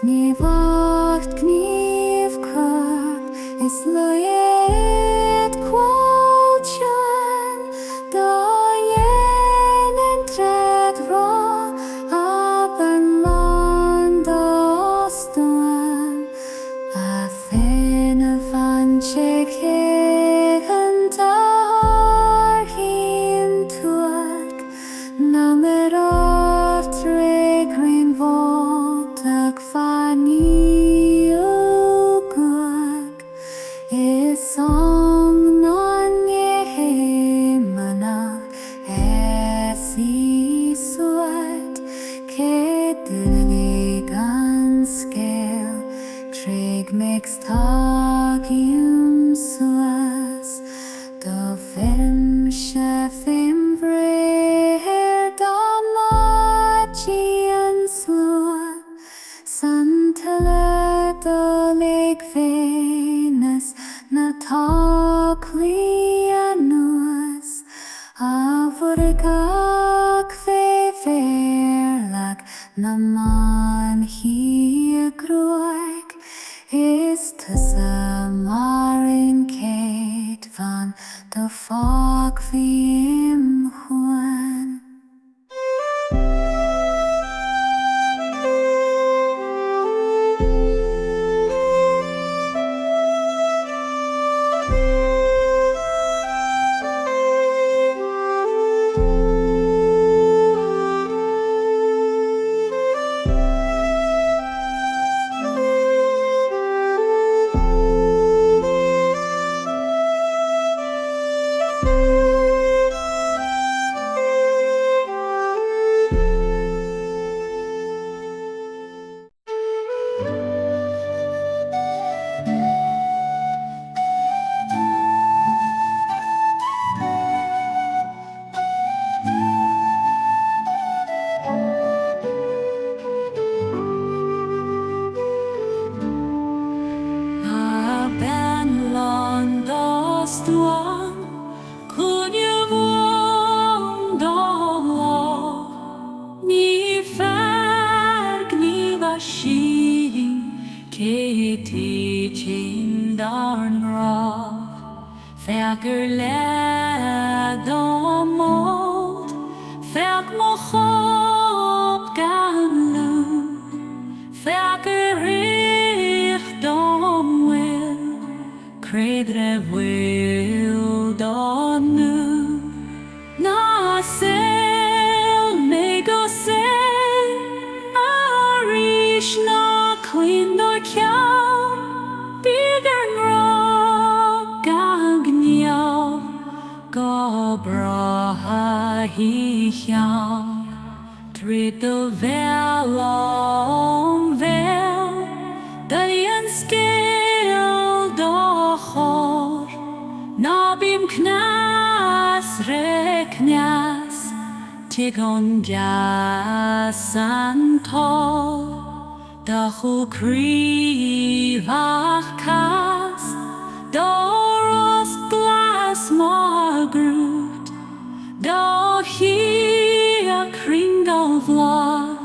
in-nocht cucht is luiad qualchan dhaoinibh at-racht an land stuaim a dhaoinibh an mixed suas do dhamhsa dhamhsa Santala do lig Venus na taclianus a vorgach verlag na man hi groig is túsa marin Kate van de fog vim huan. Trittel vel om vel, dat en skil dochor, nabim knas reknas, tigon jasan tol, dachu krivach kas, doros glas margrut, do hia kringel vla,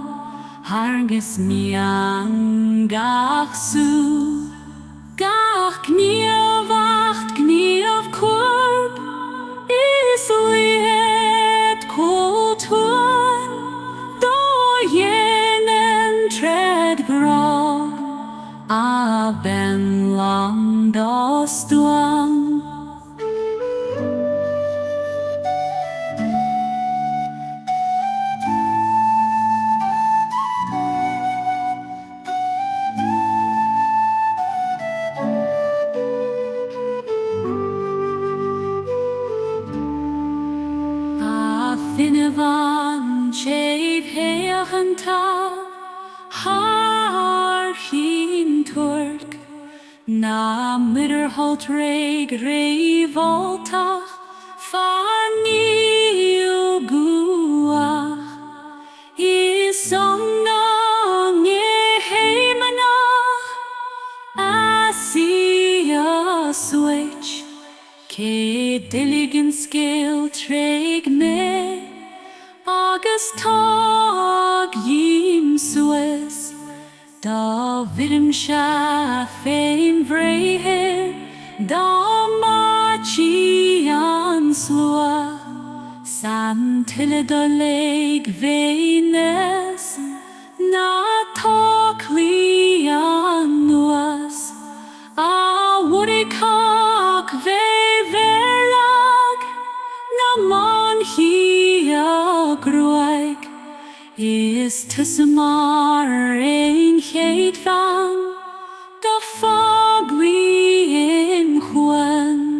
hargus miang gach su, gach gniavacht gniav kurb, is liet kultuan, do jenen tred bra, a ben lang do stuaim. Van cheif heachanta har hin turk na midderholt reg revoltach fanil guach is song hemanach asia switch ke diligent skill treg me agus tag yim Swiss da dhamhsa féin bhréithir dhamhsa an slua san t-éad bheanas na toclí an nuas a bhuiricach bheirag na monchi a gruaig is tusamar ein chéad fan do fagli in chuan.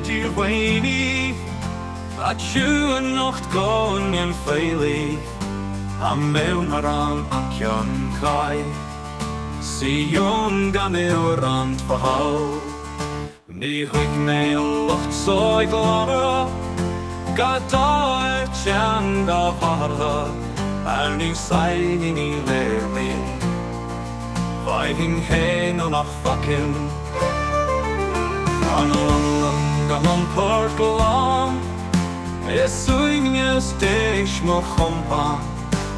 eidir dhaoinibh, a Éagnach gone in fhalluing, Amhrán Amergin, Sion gan rand fhalluing. Múich mé lucht sóig lára, Gadair tean dhamhsa, ní saigin í léirlí, Bhaigin cain nach falcon. An gan an portlan, Éagnach déis nom-choimét,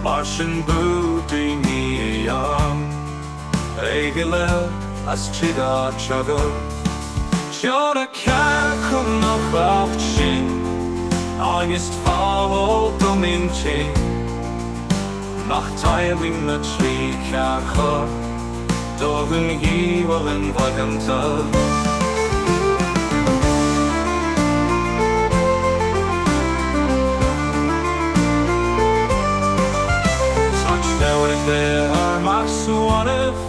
mar sin Brittany Éagnach as t-éad teagad. Teora cear chun nach bhealach sin, agus fáil dominté, nach fhalluing na trí cearcha, dhaoinibh in bhaganta. Touchdown there a-mach donibh,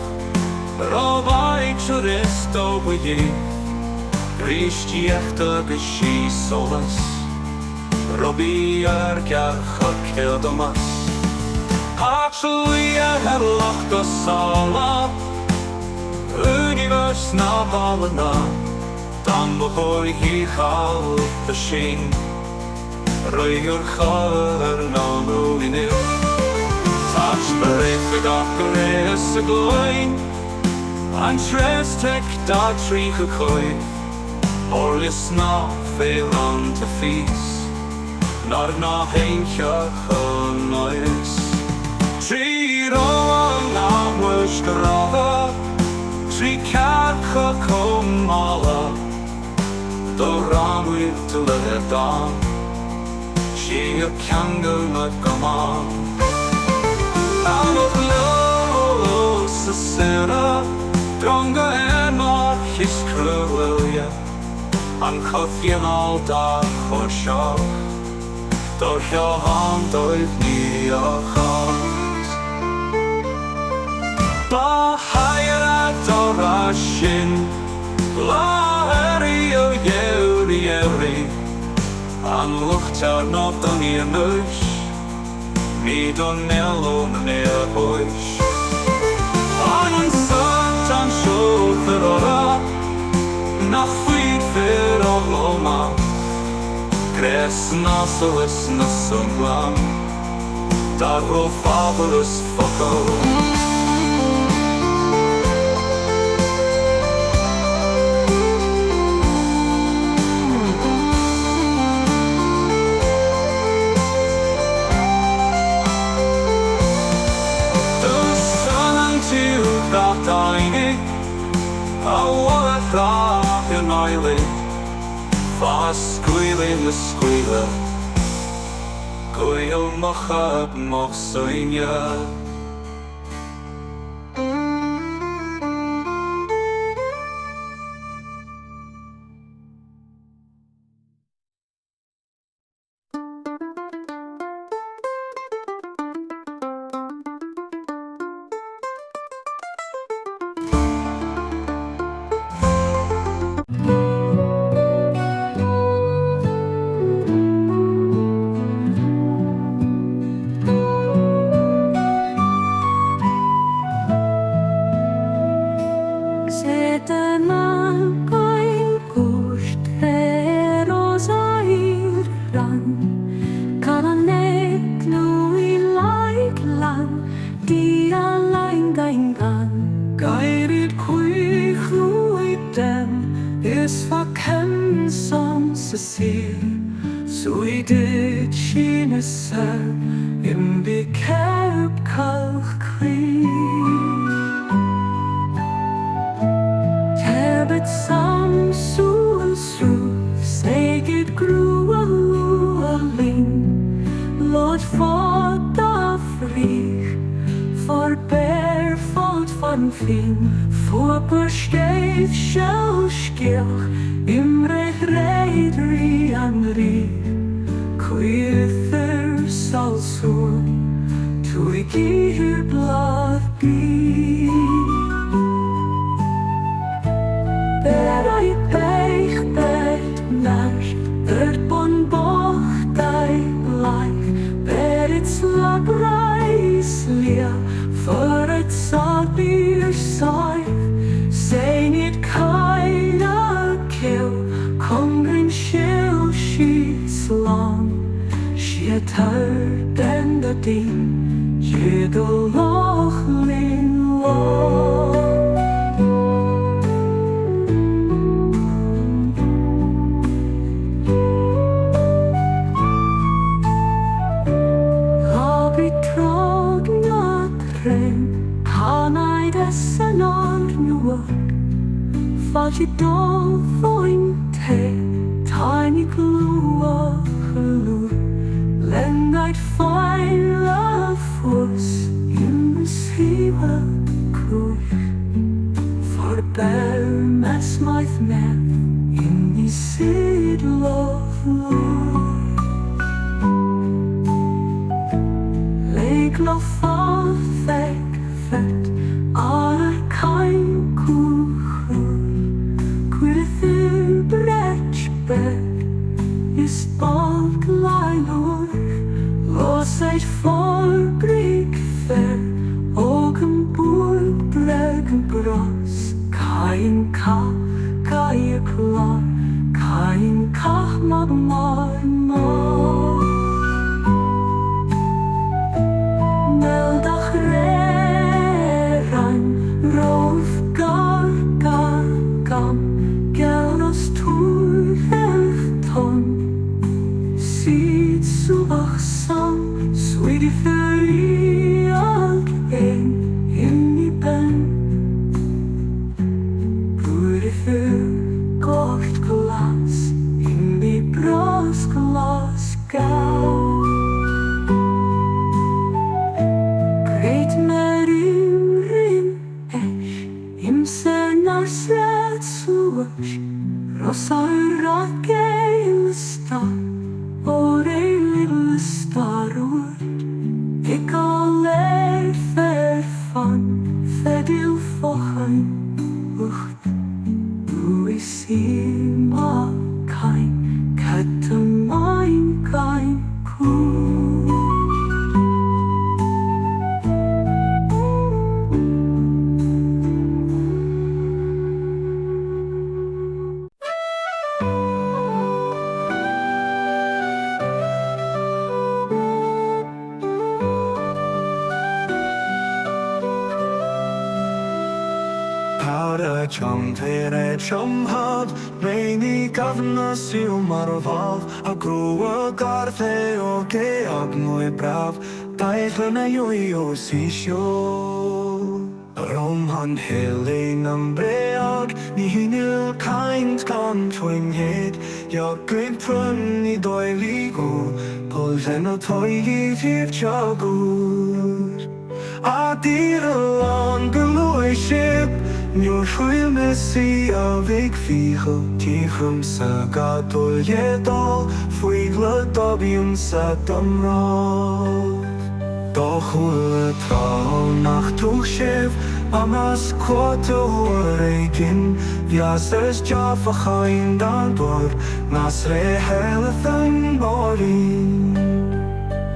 Robaid is Christiacht agus sí solas, Robbí cearcha céadamas. Actually lach go sala, Universe na bhalana, dhamhsa chal the sin, Regret na dhaoinibh. Tapestry gach a gloin, an trestek da trí cucht, Orlis na fhalluing to feast, nar na eignach nois. Trí na múich trí cearcha comala, dhaoinibh to le donn, sí a candle na gama. Amach sa sena, dronga eignach is cruellia, an chufianál da chóisio, do cheohan dóibh ní a chant. Ba hair do sin, láirí ó dheiri, an luchtar nó dhaoinibh, ní don nelón na bhuis. An sant an siúltar ora, nach fuid fyr o loma, Gres na solis na sunglam, Dar o fabulous foco. Brittany, a-mach in Ireland, fast squealing the squealer, Éagnach a-mach Síuil. Cétemain cucht os eidir Canan lui like lan dia line gain Guided cuich dem is falcon son Cecil, so we did she in be kept cucht Sam soon Seged grew a ling Lord for the free For barefoot van fin For bestave shall skill Im regret my Quither sal soon To her blood be That I beg na ash, bon bocht I like, but it's la brais lia, for it's sa beer side, saying it kind of kill, congrin shill she's long, she had heard and the dean, jiggle loch lin long. Fáilte dó fóinte, tiny glua chulú, lengaid fáil a fós, in siwa cucht, for bear mes maith men, in the sid loch lúr. Leig lo fa feg fet, ar cain cucht, is balk lailor, los uit voor brik ver, ogen boer bregen bros, cain ka, caie klar, cain kach mag mar mar. Meldach reran, rof gar gar gam, gelnos toer ton. Siet suach sam, sweetie fairy again, in die ben. Beautiful kocht glas, in die bras glas gauw. Great rim esh, im ser nasret suach, rosar rakeil star. Or a little starwood, ik al fair fun, fedil fochain, ucht, is ma cain, Cétemain cain cucht. Chum t-éad chum hab, Rainy governor síl mar valve, a grua garthe o ge agnoi brav, daithlan a yui o sísio. Rom han heling am breag, ni hinil kind gan nom-choimét, ja gwynt pryn ni doi ligo, pulsen o toigi tif chagwr. Eidir lan glwy ship, Níor chuil me si a bheith ficha, tícham sa gadol jedal, fuig le dabium sa dhamhsa. Dá chula Aonar túch sibh, amas cuataúir éigin, bheas as jaffa cain dan dwar, nas ré heilith an bórin.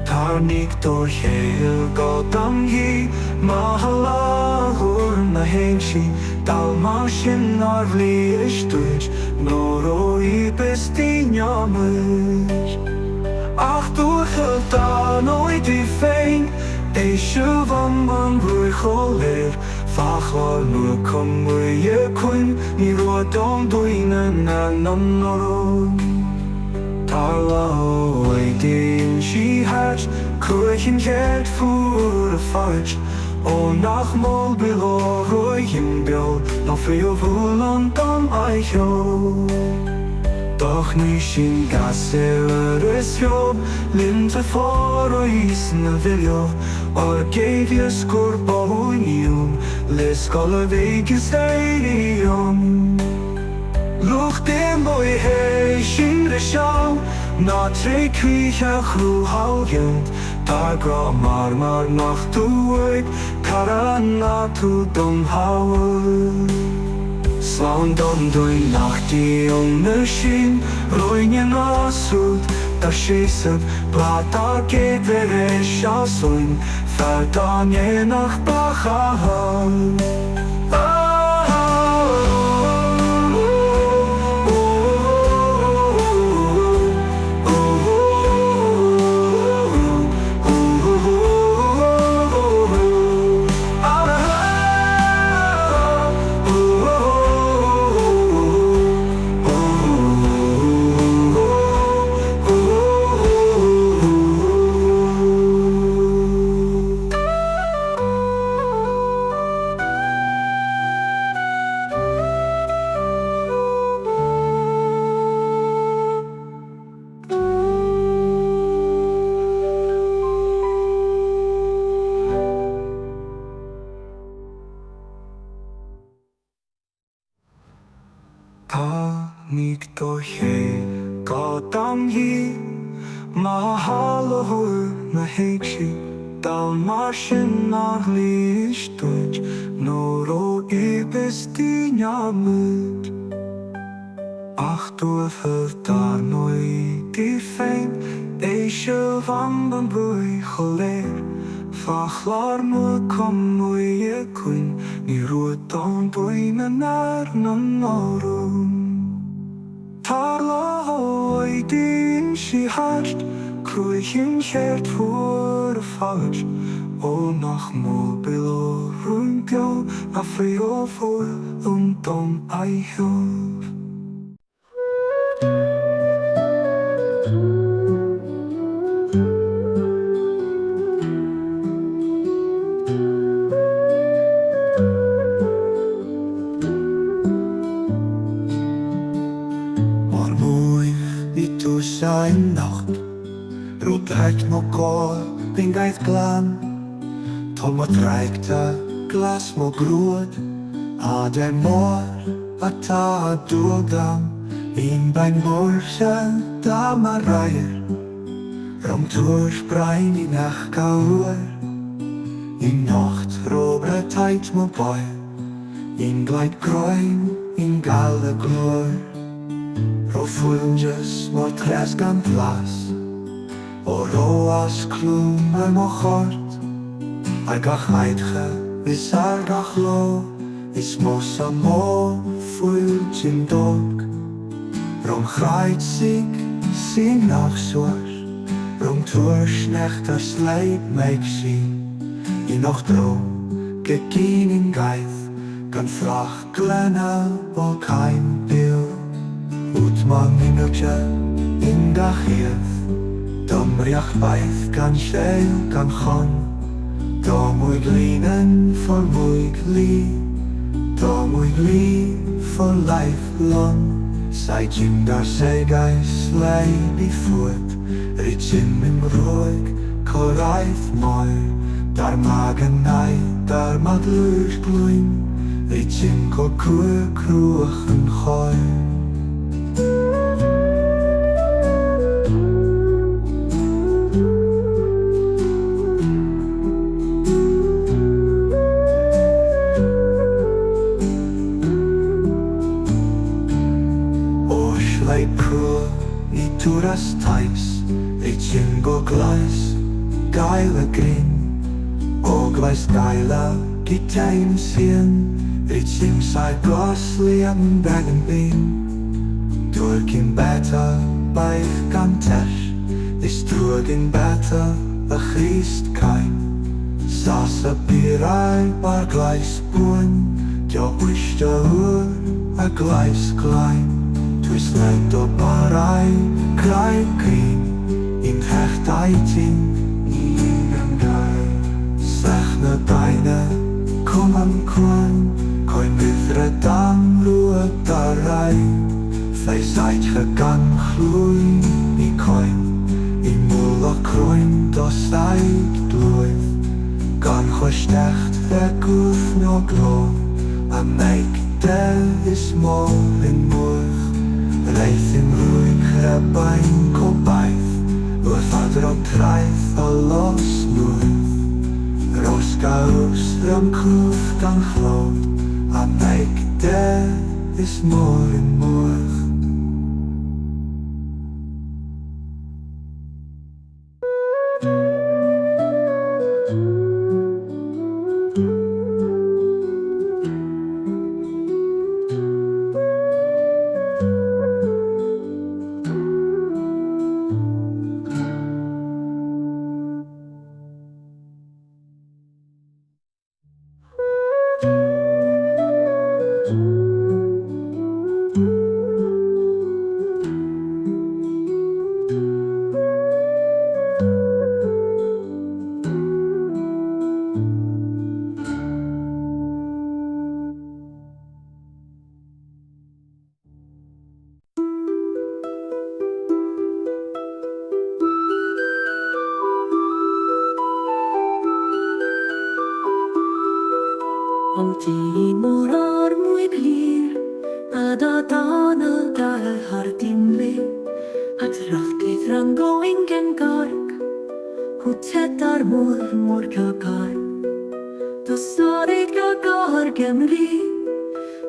Tarnig dor chéil go damhí, mahalagúr na héinsi, dal-mach sin ar bhli istuid, nór ó ibistí neamach. Ach dúchail dan oid I féin, é siúb an bhuaich ó léir, fachláil nua cumhaí cuin, ní rua dom dúine na nom-choimét. Tarla ó éidir si hatch, cuachin ceart fuair a fáilt, Ónach mol biló roiim beag, na frio bhúil an dom aicheo. Doch ní sin gasil is job, linte fór o is na bhilio, ar géidias gur bóinium, les gola vegas éirium. Lucht dem boi hei sin re sjau, na tre cuicha chrú haugjönd, Dar gra mar nach túig, cara na tú dhamhsa. Slán don dúin nachtí na sin, Roigne nosút, ta sísad, blátá kétveres a szony, feltán Éagnach bachahal. Ach du daar nooit die fijn, deze van den múich leer. Fachlar kom múich cuin, ní ruad an buine norum. Tarla oidín si hart, cruichin cheart fuair a fáid. Nach mó below rúmpio, a frio fuair don aitheamh. Túsa in-nocht, Regret My Laziness glán, Tá mo treachta glas mo grúad, a den mór atá dúdam, bhean múich dhamhsa, Éagnach caúir, in-nocht Regret My Laziness, gleit groin, gala glóir. Funges mór tres gan plas, roas clúm mo chort, gach eidige is gach lo, is mos a mór fuilt in dog. Chraid sig nach soors, tuair snecht a sleip meig in-nocht gegin in gaith, gan frach glenna o cain bil. Mór Maigne in dhaoinibh, domriach baith gan séil gan chon, múich línen for múich for life long. Saidjin dar segais leib I fuad, ritjin roig, coraith moir, dar magan dar madlúr glúin, ritjin cruach an choir. Turas tais, ritjin glais, gaila grin, glais gaila gitain sian, ritjin sai gosli an bhean. Dúirgin beta baith gan teis, is drúgin beta a Christ cain. Sasa birai bar glais buin, uiste uair a glais glein. Tuis leit o barai graig cain, hecht aitin, an gai. Sechna daine, cum an coimét dan ruad a rai. Feis eitche gan chlúin I coin, I múla croin dos aig blwydd. Gan chwestecht gúth no gló, a meig is mór in múich. Reith in rúig bain co baith, fadr o traeth o los nwyd. Ros gaws cucht gan chlod, a meig is mór in múich. Tí mór muig a hardinle at-racht going and garg cucht mór cagar Dosarig garg emri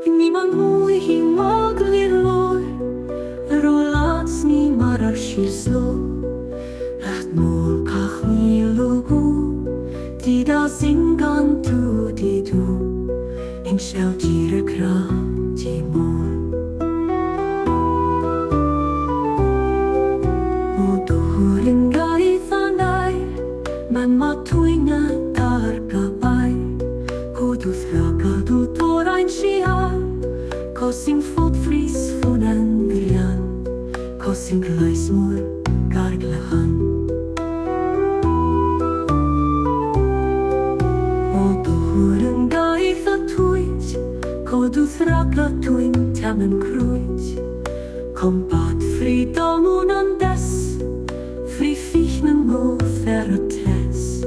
Ní man múich moige lór Rolats ní marar sló At mór cachmílú Tí singan tú In Celtic tí mór O dúrin gaith an air Man ma tuine dar gabai Codúth ragadú tórain siar Cosing fót frís fún an grian Cosing glaismór garglachan Codúth ragladúin tamen cruid Combat frí domún an des Frí fichnen mó ferrates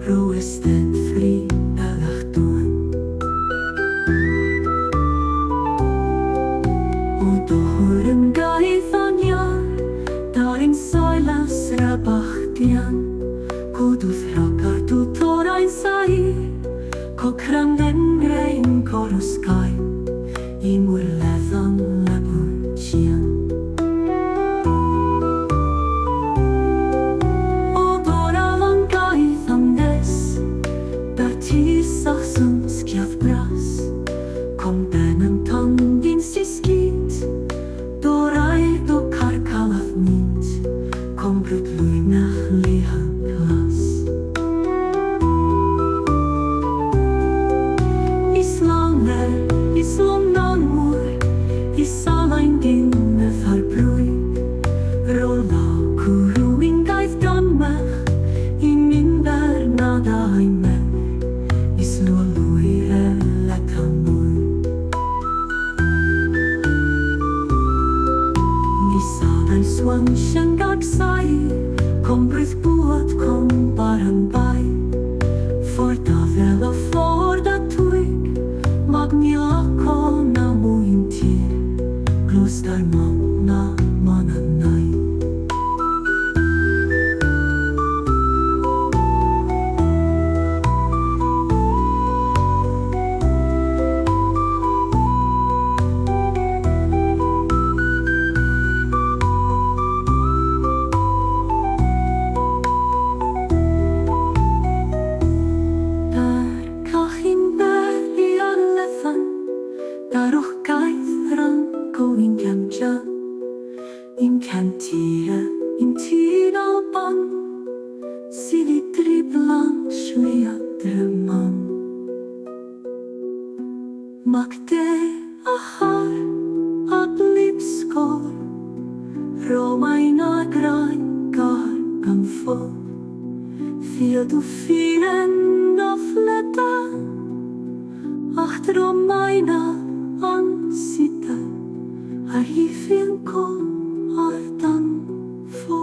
Roesten frí agachdoin O dohurin gaith an jar Darin soilas rabachtian Codúth ragardú tórain sair Cocrangen rein coruskai In mwyr leddon labwr tian O doral an gaith am nes Dar tisach sun sgiaf bras Com ben am tongin si skit Dorai do carcalaf mint Com brut luinach liha glas Islom non mór Isalain din me farbrwy Rola cwrwyn gaeth dhamhsa I minber na dhaoinibh Islwlwy at a-mach Nisalain swan sian gagsai Combrith bwad com baran bai Forda fel o fford a twig Mag milako na múin tír Glústar mam na mananai In cantia, in tira ban Sili driblan shlia drömman Makte ahar at lipskor Romaina grain gar gan få Fia du firen of leta Acht Romaina an sita Arifin kom artan få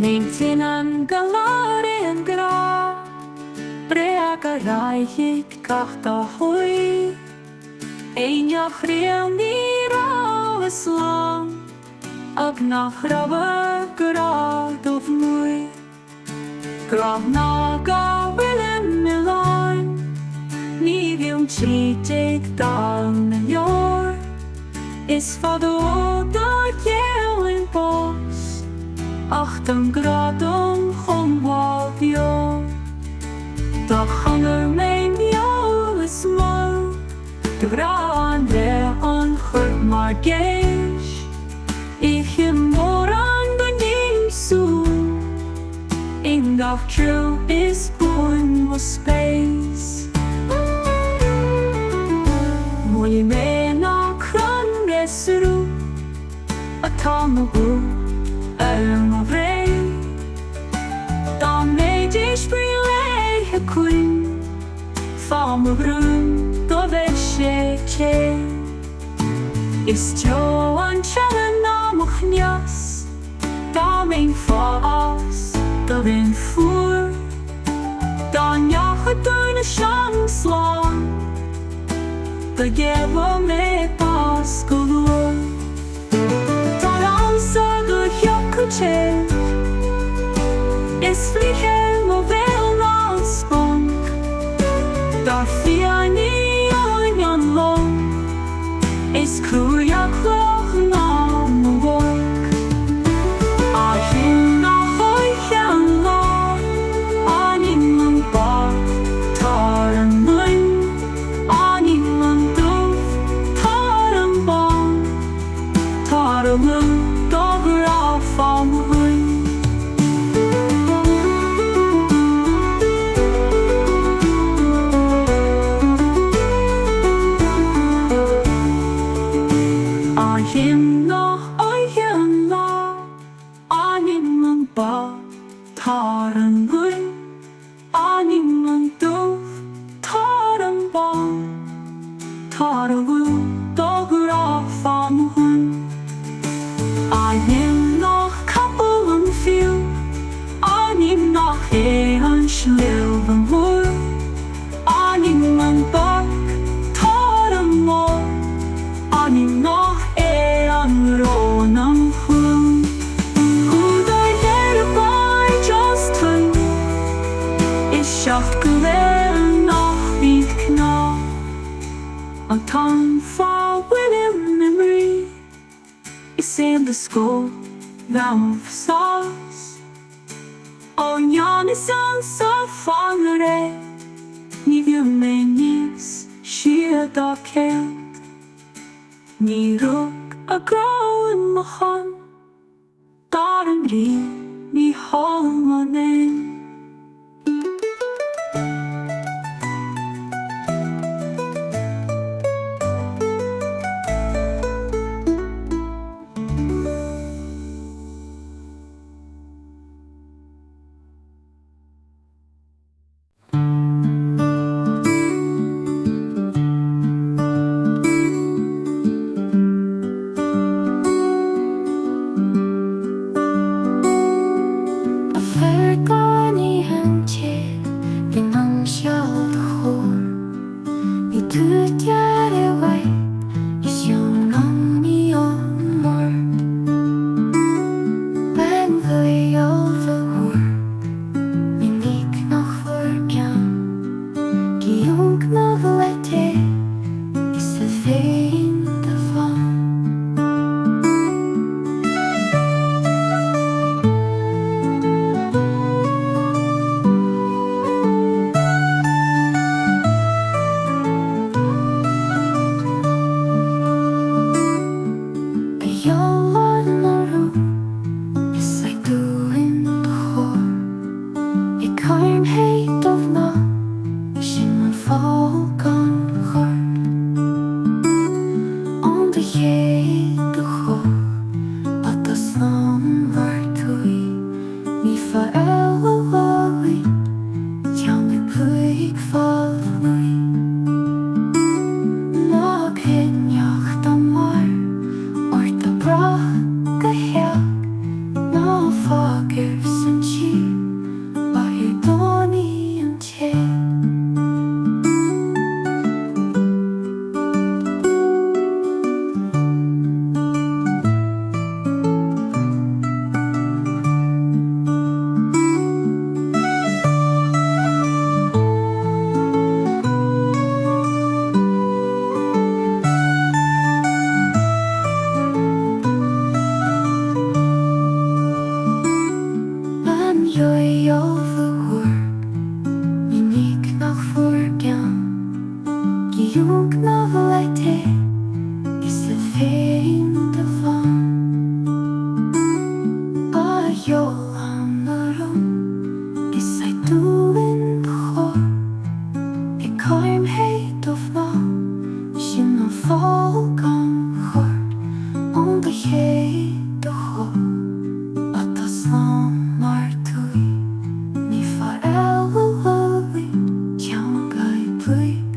Neintinan galari en gra Reagarai cacht a hui Éagnach riel ní rá islam Aonar rabba gra dov múich Grah ná ga willen miláin Ní bhíon t-éad dan na jór Is fadó dar dhéilin bós Ach an gradon chomháil bheo Da chanar mé miol is mó De bhrán le an chuir mar géis Ihe mór an bunim súl In-nocht true is born was space Mór Maigne Moige Síuil a-mach Amhrán do bheith sé ché. Is teo an trena námach neas, dá mén fás do bhín fuair, dhaoinibh a dúna sean sláán, da gheibh mé pás go luair. Tá dhamhsa go thiocadh sé, is flithe mo bhéal ná spong, dar fiannaí an long, is cúireach loch ná mo bhorc. A in-nocht oige an lá, anim an bach, tar an muin, anim an dubh, tar an bang, tar a bhú, dógur á fáil mo huin. In-nocht oige an lá, anim an bach, tar an muin, anim an dubh, tar an bang, tar a bhú, dógur á fáil mo huin. In-nocht capall an fiú, in-nocht é an sliabh an mhór, anim an bach, tar an mór, in-nocht é an rón an chuaim. Just twin, is seach go bhfuil nach bhíd cná, an tan fhalluing memory, is in the school, dhamhsas. An Jan is an sa fangare, ní bhíodh mé níos siad á céalt, ní rug a grabhain mo chun, dar an rí ní hálman in. Múich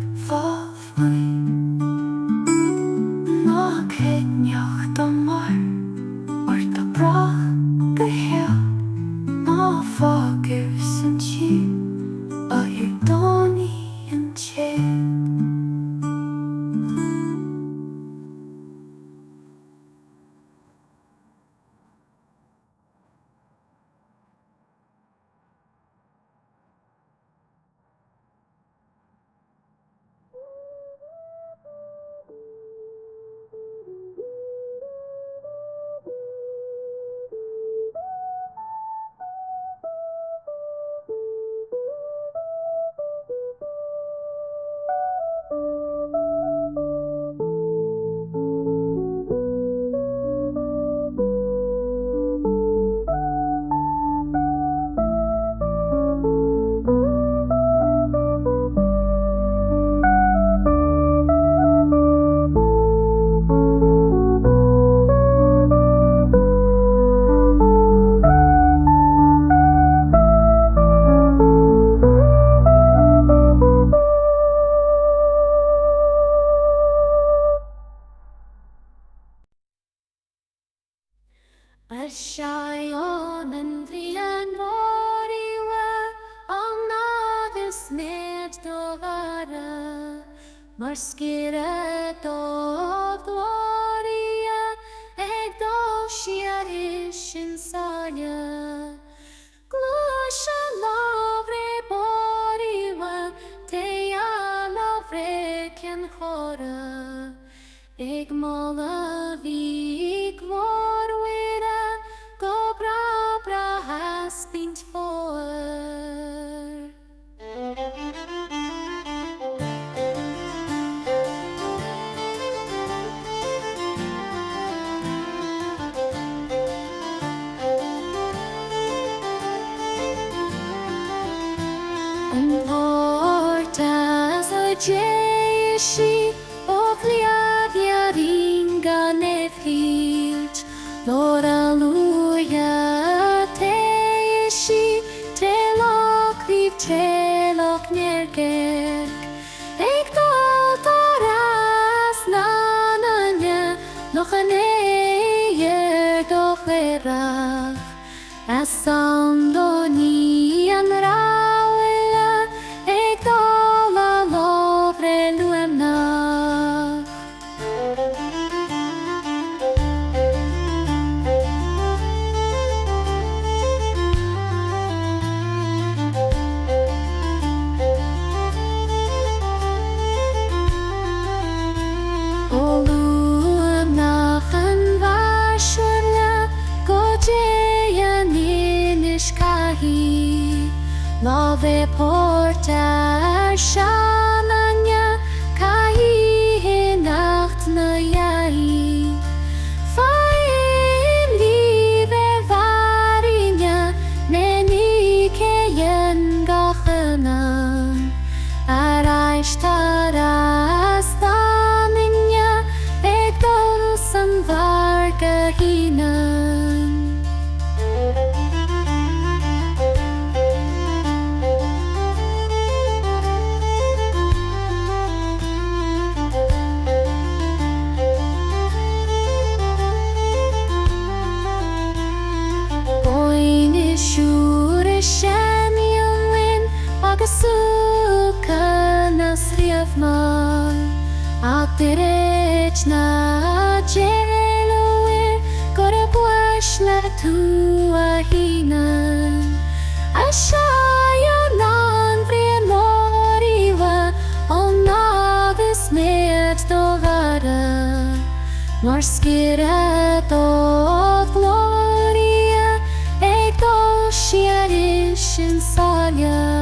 Spirit of gloria, egdolciaris in salia. Glosha lavre boriwa, tea lavre can hora. Igmola vig vorwira, go bra bra has been for. Lord, as a Jeshi, of Liavia ringa nefhilt, Lord, alleluia, Teshi, Telok viv, Telok nergerk, Ekdaltaras nananya, Lochaneyer dochrach, as Sandoni and Rawela, Ekdala lovre luemna. O luemnach and vashurla, Gojeya ninishkahi, Love porta shananya, Kahi in-nocht na yai. Faim lieve varinya, Neni keyen gachanan. Araishtaras daminya, Ekdol samvargahinan. Suka nasriafman, at-racht na jeloe, Gorebuash la tua hinan. Ashaya nan vrienoriva, Onavis met dovada, Mór Spirit of gloria, egdolciaris in salia.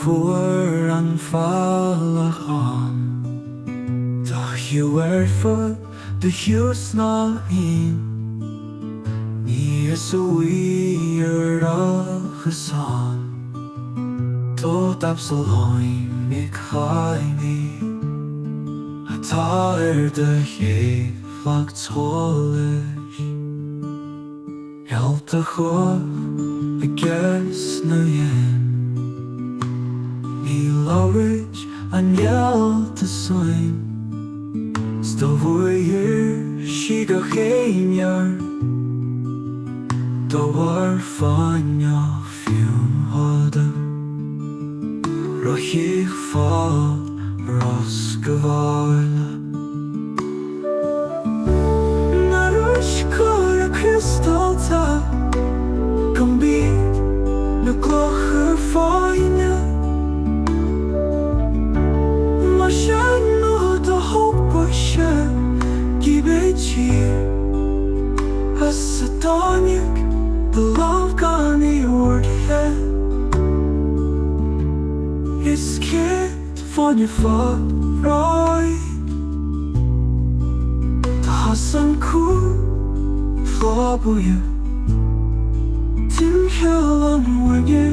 Voor an falcon, doch you were for the hughes not in. Ni so weird of a son, tot absolute cain. A tired the hay fucked holish. Help the hook, I guess no yen. Lorich and yell the sign. Stovoyer she go cain. Do war fanya fium hodem. Rochich fall roskavalla. Narush kora crystal ta. Come be the clocher fanya. Shine the hope I share, give it cheer. As a tonic, the love gone your fanne fhalluing dhamhsa cucht Celtic Maigne Moige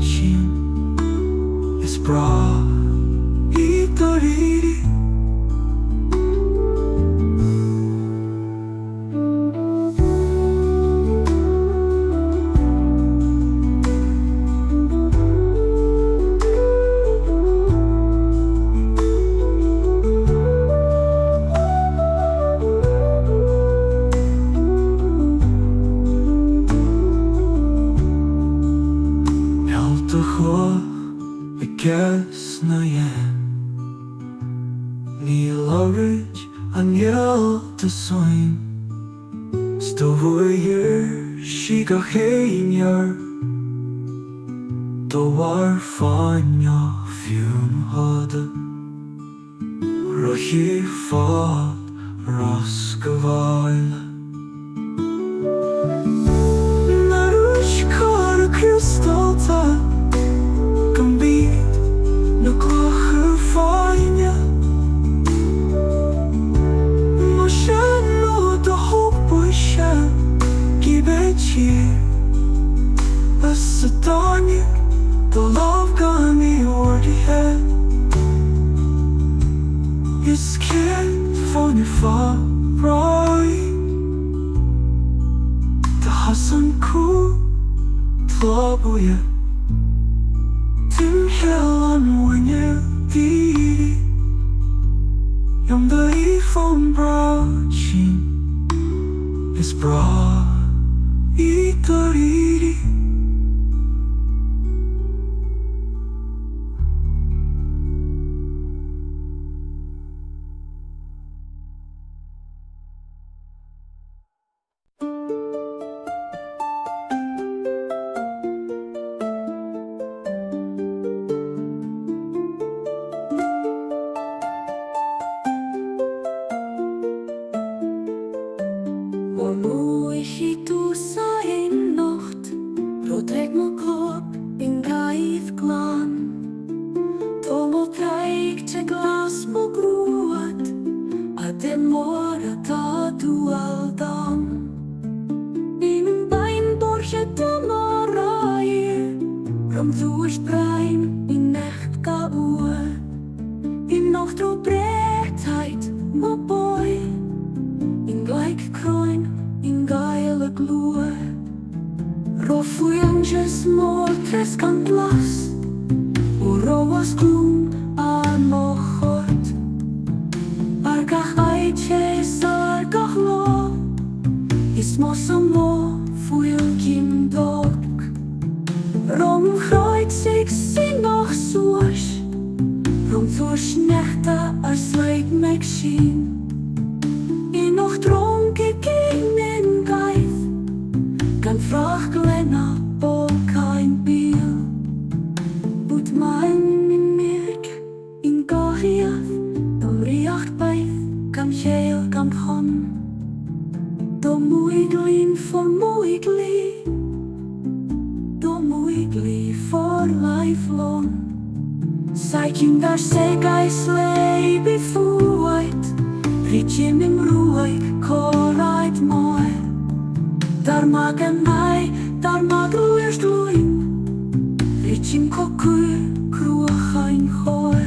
Síuil is bra eidir stuaim sí go chéinear do war fáinne fiún hada roií fád ras go bhaile na rúis cara crystalta gan bíd na clocha fáinne as a dhaoinibh the love gan ordaithe is céad fanne fhalluing dhamhsa cucht Celtic Maigne Moige Síuil is bra eidir Mór múich túsa in-nocht trek mo clop in gaith glan Tomo traig te glas mo grúad a den mór a tá dual dam In bain borche domar air Ram dúis brain in necht ga In nocht ro brechtheid mo boy In gleik kroin in gaile glue Rofuanges mór tres gan glas O roas glún a-mach Argach aiches argach lo Is mos am lo fuil kim dog Rom chroit sig sin noch soas Rom thuis nechta ar sleig meg sin In noch dronke geen in gaith Gan vrach glena bol cain biel Boet main in mirk in gahiath Dom riacht baith gan cheil gan chon Do múiglín for múigli Do múigli for lifelong Saikin dar segais lei befuait Ritjim im ruig korait moe Dar magen ai, dar mag luirs luin Ritjim kokur kruachain choe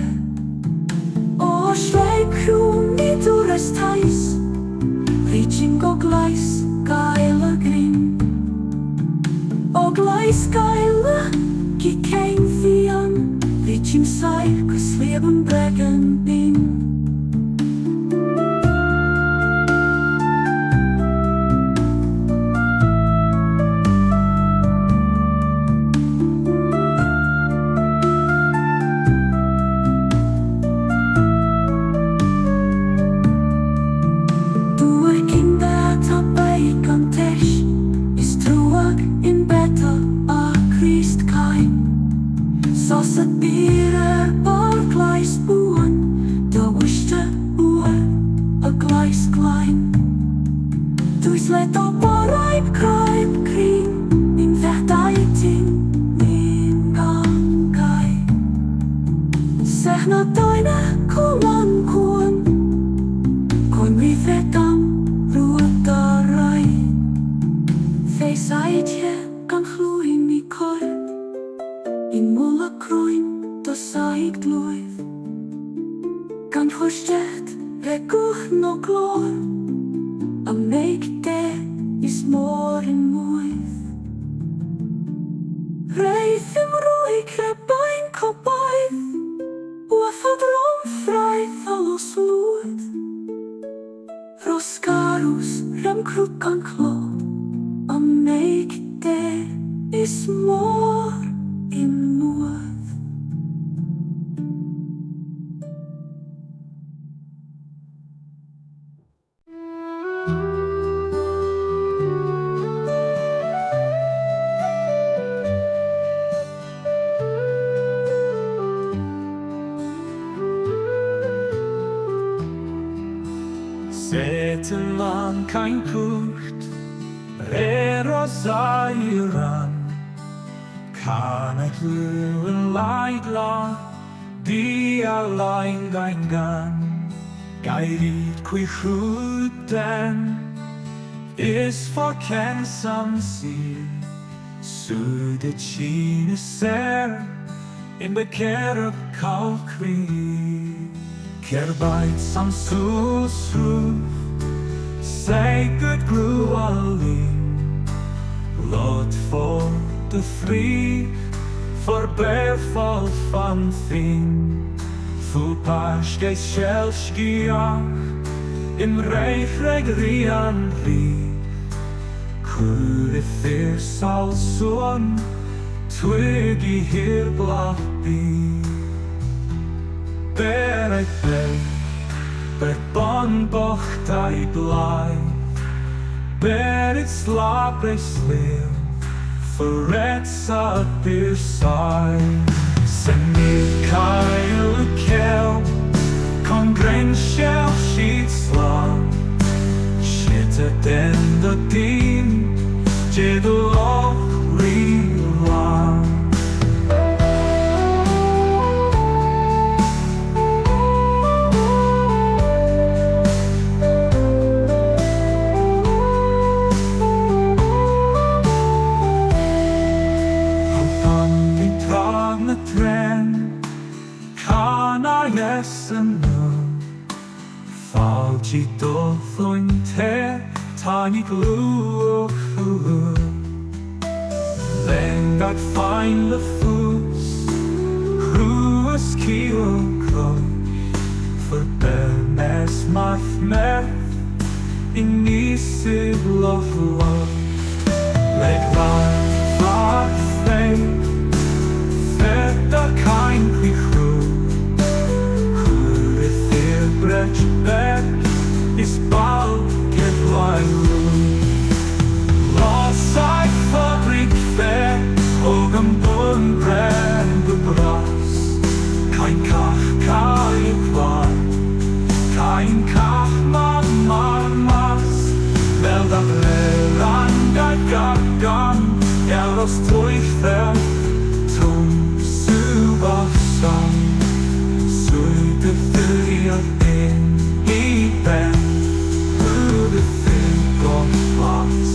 O schleip kroon ni dures tais Ritjim go glais gaile grin O glais gaile gi kein fian Ritjim sair kus leben bregen bin Let op a ripe crime cream in verteiting make there is more in moith. Reith im roig bain cobaith, wafad rom fraith alos lwyd. Rosgarws rem crwc an clo, a make there is more in moith. Cétemain cain cucht, airan, cain glúin laidla, dia lain gan, gairid cuchten, is for ken some seal, suited chin ser, in the care of calcree. Kerbait some susru, say good grualing, Lord for the free, for befall van thing, fu paschke schelskiach, in Regret ri, could sal son, twiggy here blach be. Bear bon bocht I blind, bear it slapper slew, for red's at beer side. Send me Kyle Kel, con grain shell sheets long, shit at end the dean, jid loch rewan. Falchi dothon te tiny glue Lengad fine the foods Ruas kilo close For bernes math meth In nisib love Leg var thing Fedda cain Brech back is bald get wild. Lost I fabric fair, ogam bun brand the brass. Cain kach mas, meld up lerang gagan, eros toifer, tum subasam, the theory of ben, who the thing of glass,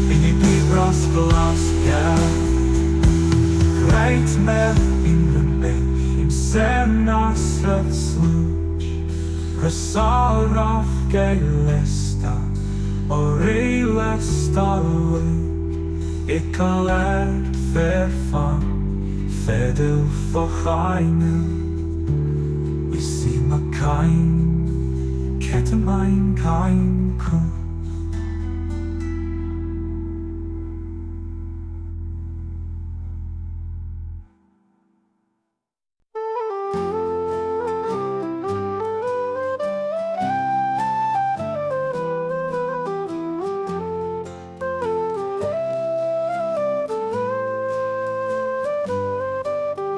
in the deep brass glass, yeah. Great man in the bay, in senas of sluch, Resarach gelesta, or elesta Ikalet verfang, fedel verheinen. We see my cain, Cétemain cain cucht.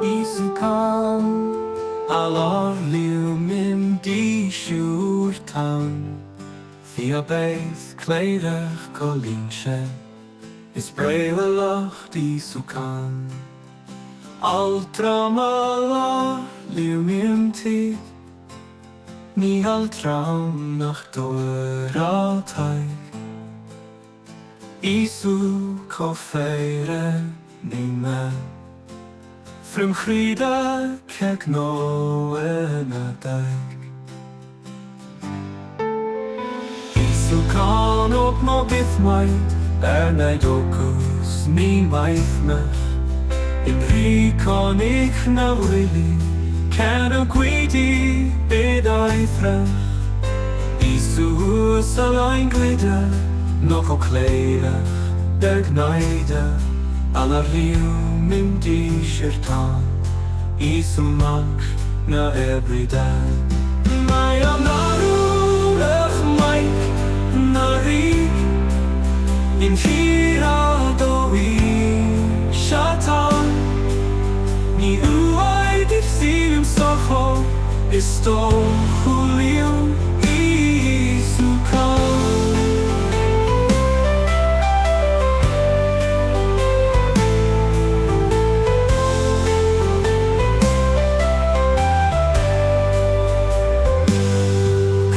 Isukan Alor liw mim di siwr tawn Fia beth cleidach colinche Is brave a loch di sukan Altram alor liw mim ti Ni altram nach dor a taig Isu coffeire ni me From Frida kek no en a dag Isu can ook nog bith mij, neid ocus ní maithne. In rí can ik na willi, can a gwidi bid eithre. Isus alain glide, noch o cleide, gnaide, anar liw mynd I shirtan. Éagnach na everyday. Mae Aonar Regret na rí, in t-éad shatan. Ní eidir sílim socho, is fhalluing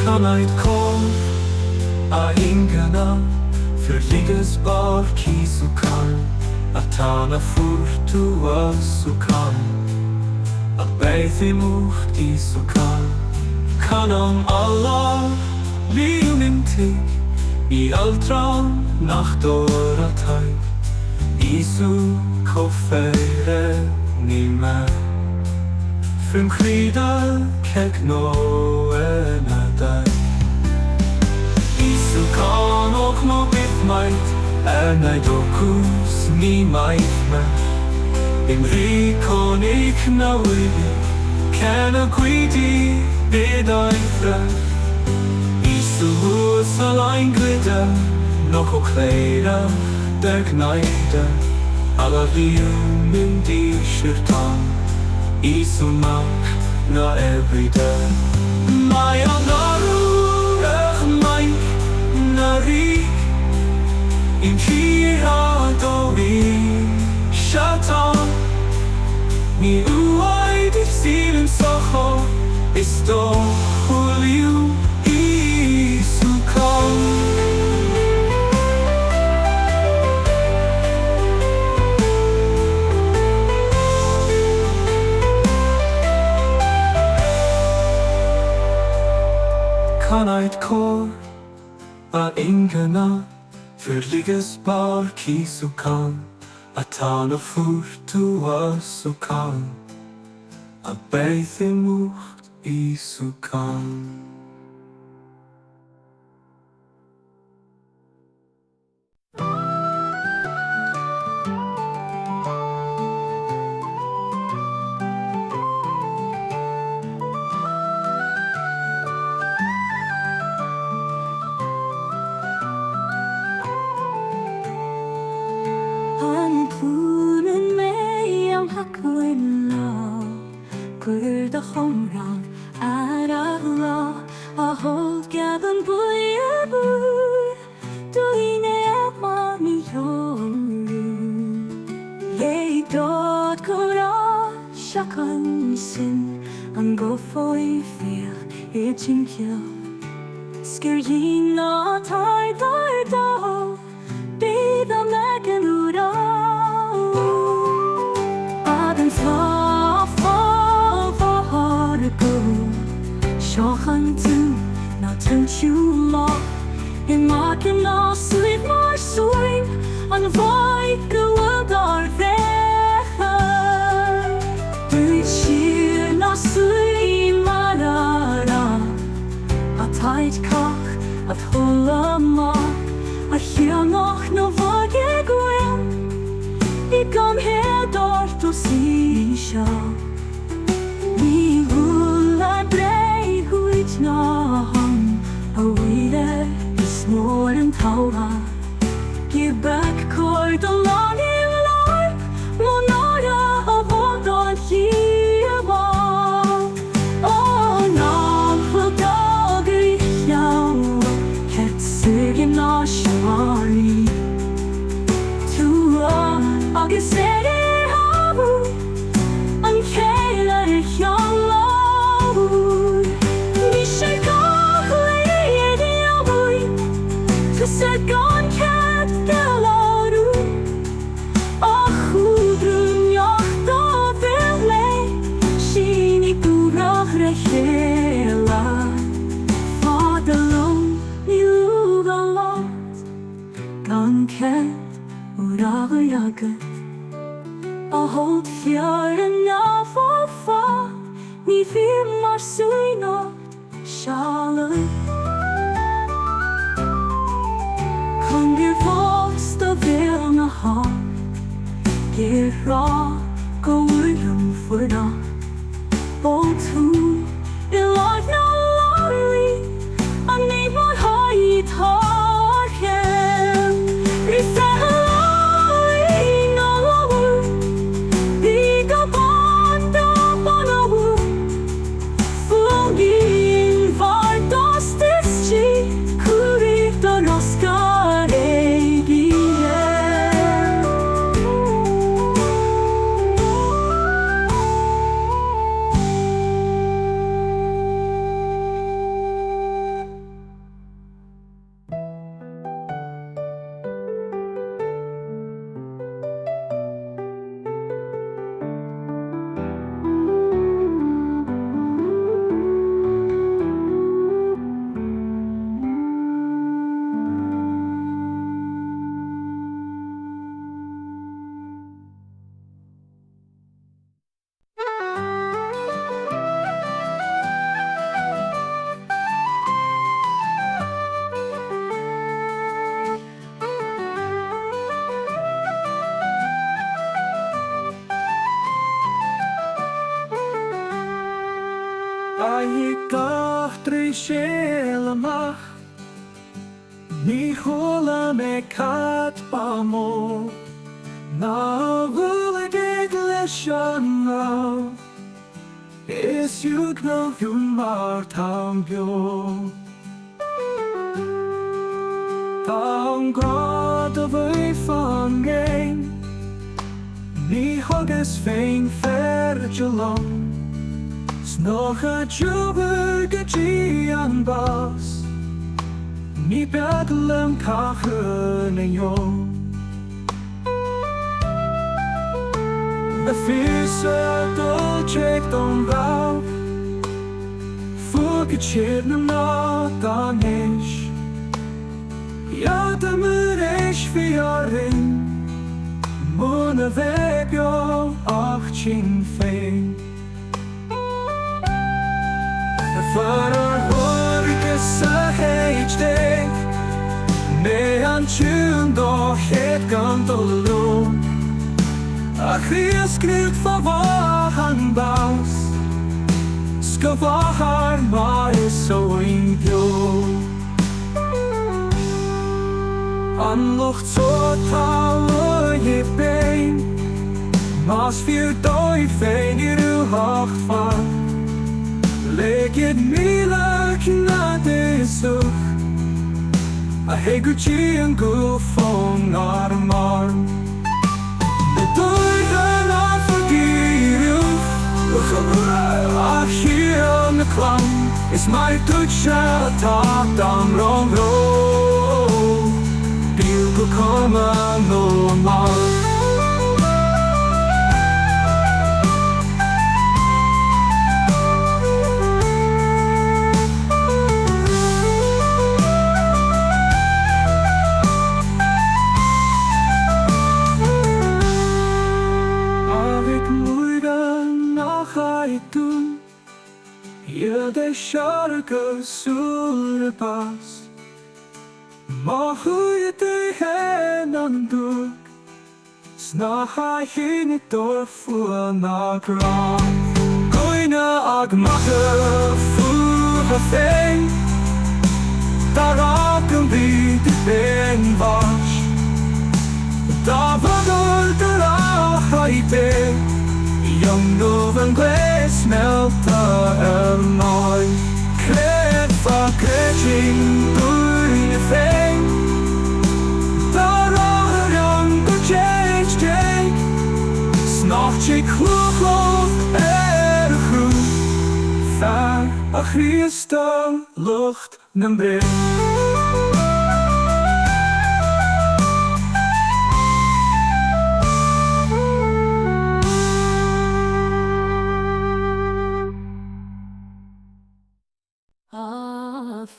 Cannaid cór a ingana, fhalluing bar cain, a tána fúrtú cain, a dhaoinibh cain. Canam Allah liwnintig, I altran nach doratai. Isu cofere ní me, frim crida keg na dai. Isu can ook nog bith meid, neid ocus ní maithne. In rí can ik na willi, can a gwidi bid eithre. Isus alain glide, noch o cleide, gnaide, anar liw mynd I shirtan. Éagnach na everyday. Mae Aonar Regret na rí, in t-éad shatan. Ní eidir sílim socho, is fhalluing Cannaid cór a ingana, fhalluing bar cain, a tána fúrtú cain, a dhaoinibh cain. Gwyrdd a chomran ar Allah, a hold gaban bwy a bwy, dhaoinibh mi hionru. Ei dod gora shakan sin, an go foi fear jinkil. Skirgin na tai dar da, bid a megan ura. Aden Seochan tú na tunsiú lách, I mac na sweet mar swing, an bhaid go ar bhecha. Dúid siar na stuaim ara, a taid cach, a thul a-mach, a Éagnach na bhaige gwyn, I gan head ort o sísha. Ní hula brei huid na hon, a wile is mór an taura. Give back cord a long in life, monara a bond on hiwa. Oh, no, full dog now, ket sigim na shari. Tua, agus ere habu, an keila young lord. Mishe kach lady away, to set gone cat galaru. gan ced wrach agad. A hold fiar yn afo fa, ni fyr mar swino sialai. Kan gyr fast o fel na ha, gyr ra go wyrum fyrda. Both who in life no lonely, I need my height hard him. Reset alive, no lower. Big up on a wood. Fugin var dostis chi, kurit on Oscar eidir. a-mach Ní chola me cat ba mo Na bhula gig leis an rá Is Éagnachún mar tam bio Tá an grád a bhí fan géin Ní thugas féin ferge long Snoch a dúbhar go dtí an bás Ní beaglam cachar na jo A fisa dulceach don bhá Fugad siad na ná dan éis Iad mar éis fi arin Muna bheith beo ach tin féin Far horgus a heid dig Ne an tún do het gan do lo A chríos grúd fa bhahan baus Sco bhahar ma is so in bio An lucht so tá je bein Mas fiú dói féin I rúhacht fan Leged míle na déisúch A heigutí an gúfón ar mar Na dúrda na fagíriúch A chiel na clam Is mai tucha tá dam rong ro Bíl go coma no mar de shargus sul pas Ma hui de hen an duk Sna ha hin dor fu na gra Goina a-mach fu ha fein Dar an bi de ben vas Da vagol der a hai be Young Novan Glace melta mine Cred fa creding Bwyn y ffein Dar o'r young go change day Snoch chi clwch chrw Far a chríosta lucht na bryn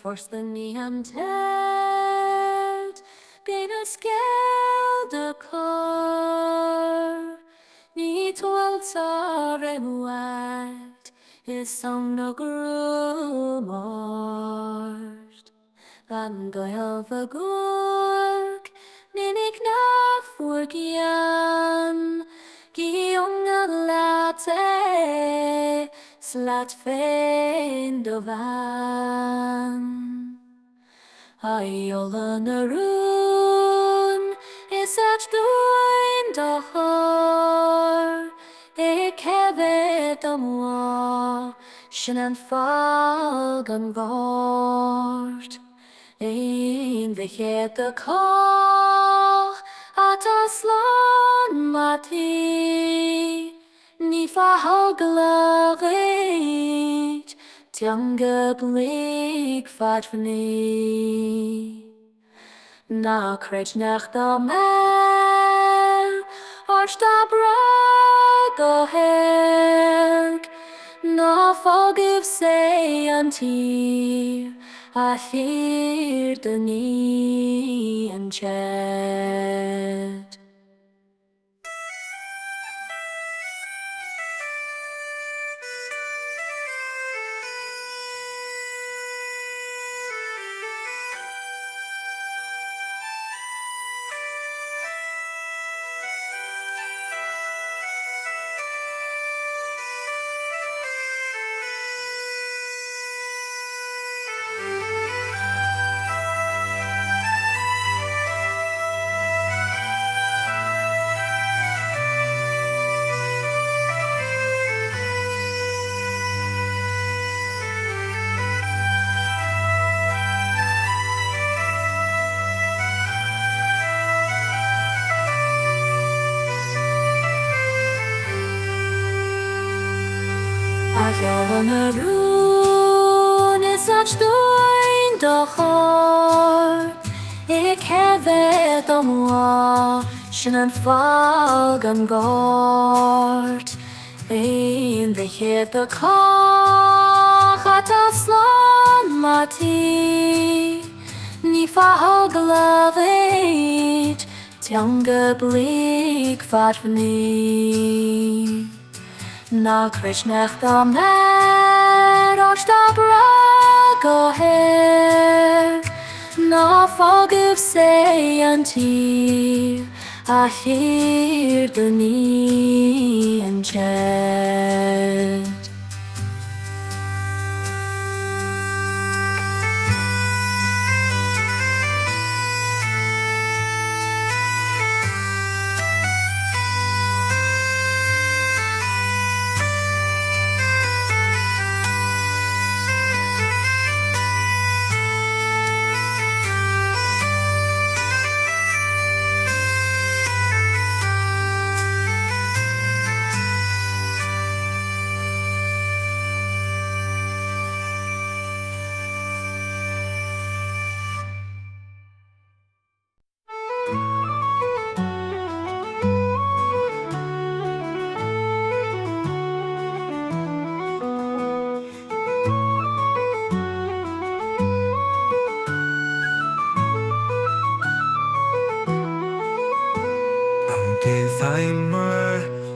First the knee and head, gain a scéal de cór, ní tuailte rémhacht is san na grúmort. Van goilh a gúrg, nínig na fuair Gionna late, slat féin do bhean. Aiola na rún, is at dúin do chór, cefyd am sin an falcon bhort. Ein bhean de có, at aslan mati, ní fhalluing, teanga blik fadfni. Na Éagnach dhamhsa, go herg, na fogibh sé an tír, a thir de ní an t-éad. Aiola na rún, is at dúin do chór, cefyd am sin an falcon bhort. Ein bhean de có, at aslan mati, ní fhalluing, teanga blik fadfni. Na Éagnach dhamhsa, go herg, na fogibh sé an tír, a thir de ní an t-éad.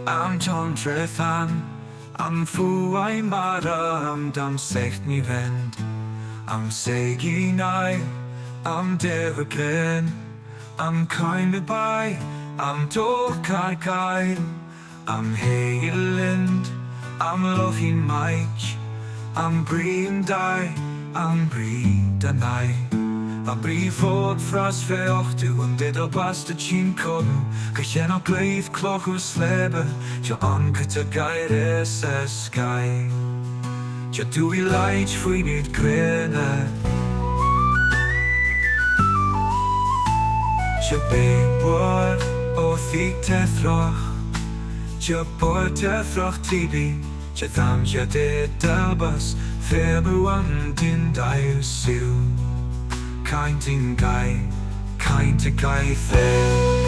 Am John Trefan, am stuaim am dhamhsa ní vend, am Éagnach, am devakin, am cain by, am cain, am heiland, am loving múich, am Brittany, am Brittany. A fod fras feochtú an did a basta chin codú, chéan a gléith clochú slebe, jo ancat a gaire sa sky. Jo dúi leit faoinid gréine, jo béhwad ó thig t-racht, jo bor t-racht tibi, jo dhamhsa de dalbas, febu an din dhamhsa. Cain to guy fair.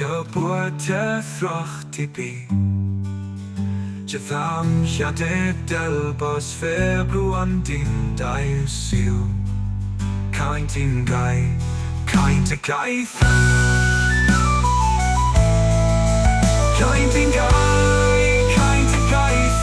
Je boet at-racht i bhean Je dhamhsa delbos februan din dhamhsa cain tin gai cain te gaith cain tin gai cain te gaith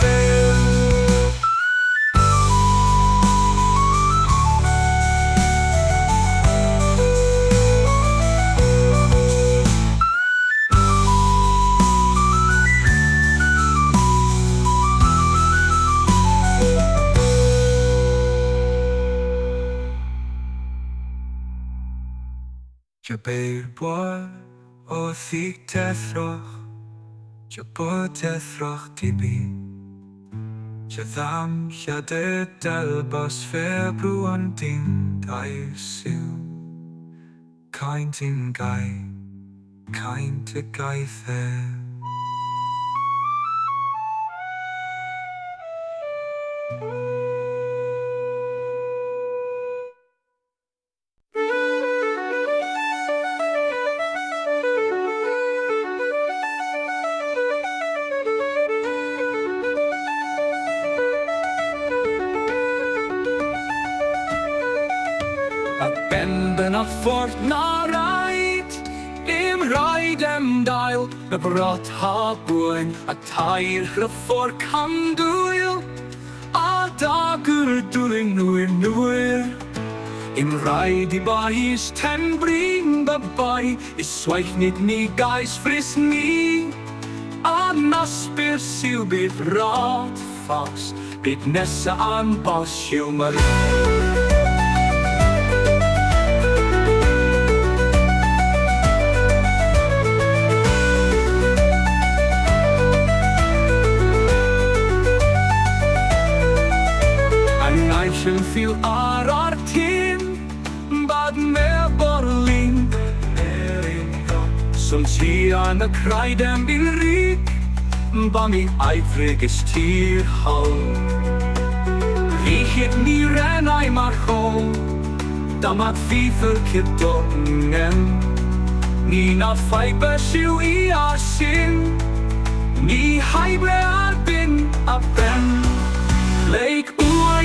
Je beir boa o thig at-racht Je boet at-racht i bhean Je dhamhsa delbos februan din dhamhsa cain tin gai cain te gaith Ben a fort na rhaid Im rhaid dail Y brot ha bwyn A tair rhyffor camdwyl A dagur dwyng nwyr Im rhaid I bais ten brin babai I swaith nid ni gais fris ni A nasbyr syw bydd rot ffos Bydd nesa an bos yw mar Yn fil ar tîn Bad me borlin Som ti an y craidem i'n rig Ba mi aifrig ys tir hol Richid ni renau mar hol Dam at fifr cydongen Ni na ffaiber siw I asin Ni haibre ar bin a ben Leik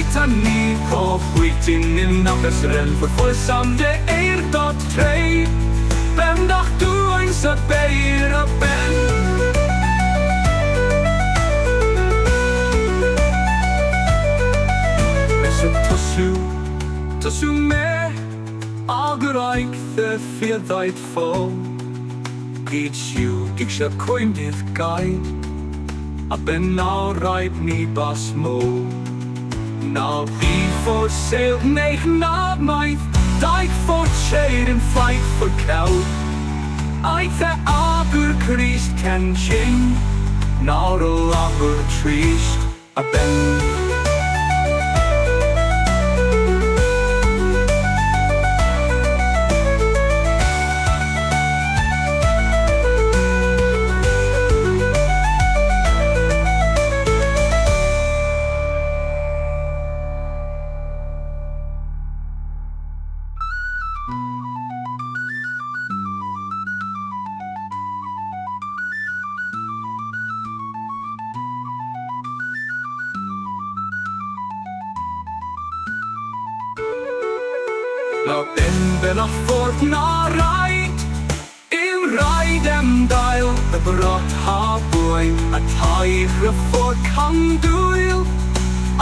uit a ni Hof wytyn in nabbesren Voor vol sam de dot trei Ben dag doe sa beir a ben Mes y tosu me Agaraig the fyddaid ffol Gyd siw gig sa coimdydd gai A ben nawr rhaid ni bas mo Now before sale neig na maith Daig for shade and fight for cow Aith the agur Christ can ching Now the longer trist a ben Now ben a fort na rhaid Im rhaid dail Y brot ha bwyn A tair y ffor camdwyl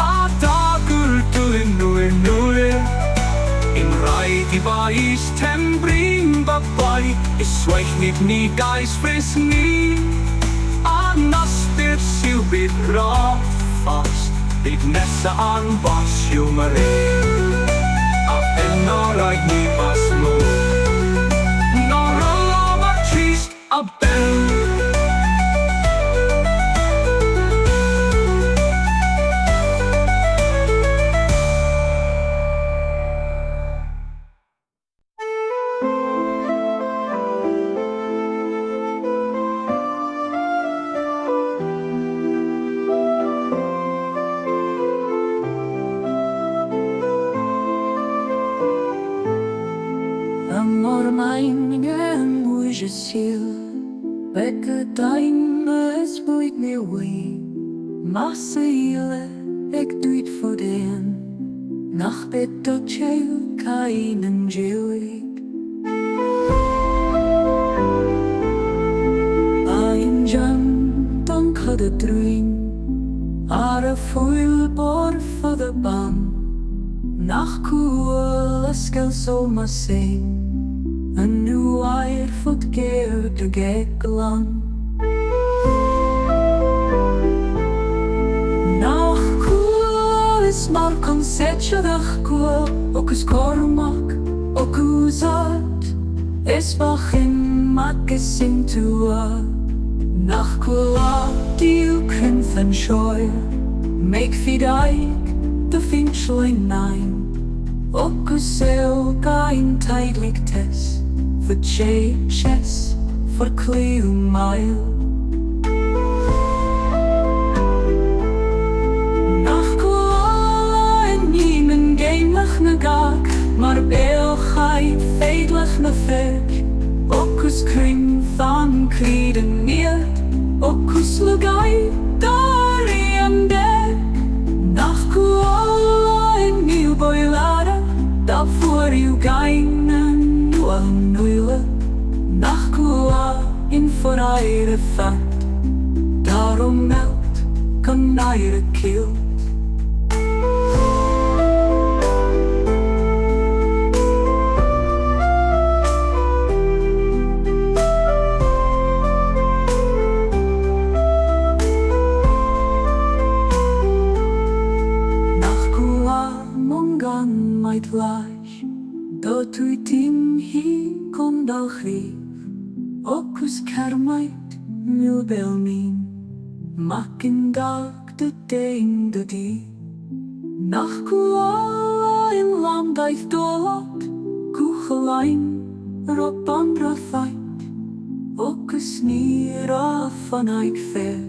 A dagur dwy'n nwyr Im rhaid I bais ten brin babai I swaith nid ni gais fris ni A nasbyr syw bydd rot fast Bydd nesa an bos yw mar Nor rhaid ni bas mo Nor o lob a trist a ben Mór Maigne Moige Síuil Masile ag duit fodéan nach bit do tjew cain an jewiig. Ein jam don cud a druin ar a fwyl bor for the ban nach cool a skel so ma sing a new air fod geir de geglan. Nach cool is mar consetjadach cool okus kormak okusat is bachin magesin tua. Nach kula diw cynth yn sioer Meig fidaig dy finchlein nain Ocus eil gain taidlig tes Fy che ches for clew mael Nach kula en niemen geinlach na gag Mar beil chai feidlach na ferg Ocus cring than creed en meer Ocus lugai dari am deg Nach kuala en nieuw boilada Da voor uw gain en nual nuile Nach kua in voor eire vat Daarom meld kan eire keel Do tui tim hi kon dal grief Ocus kermait mil belmin Mak in dag de dein de di Nach kuala in lam daith dolot Kuchelain rop andra fight Ocus nira van eik fer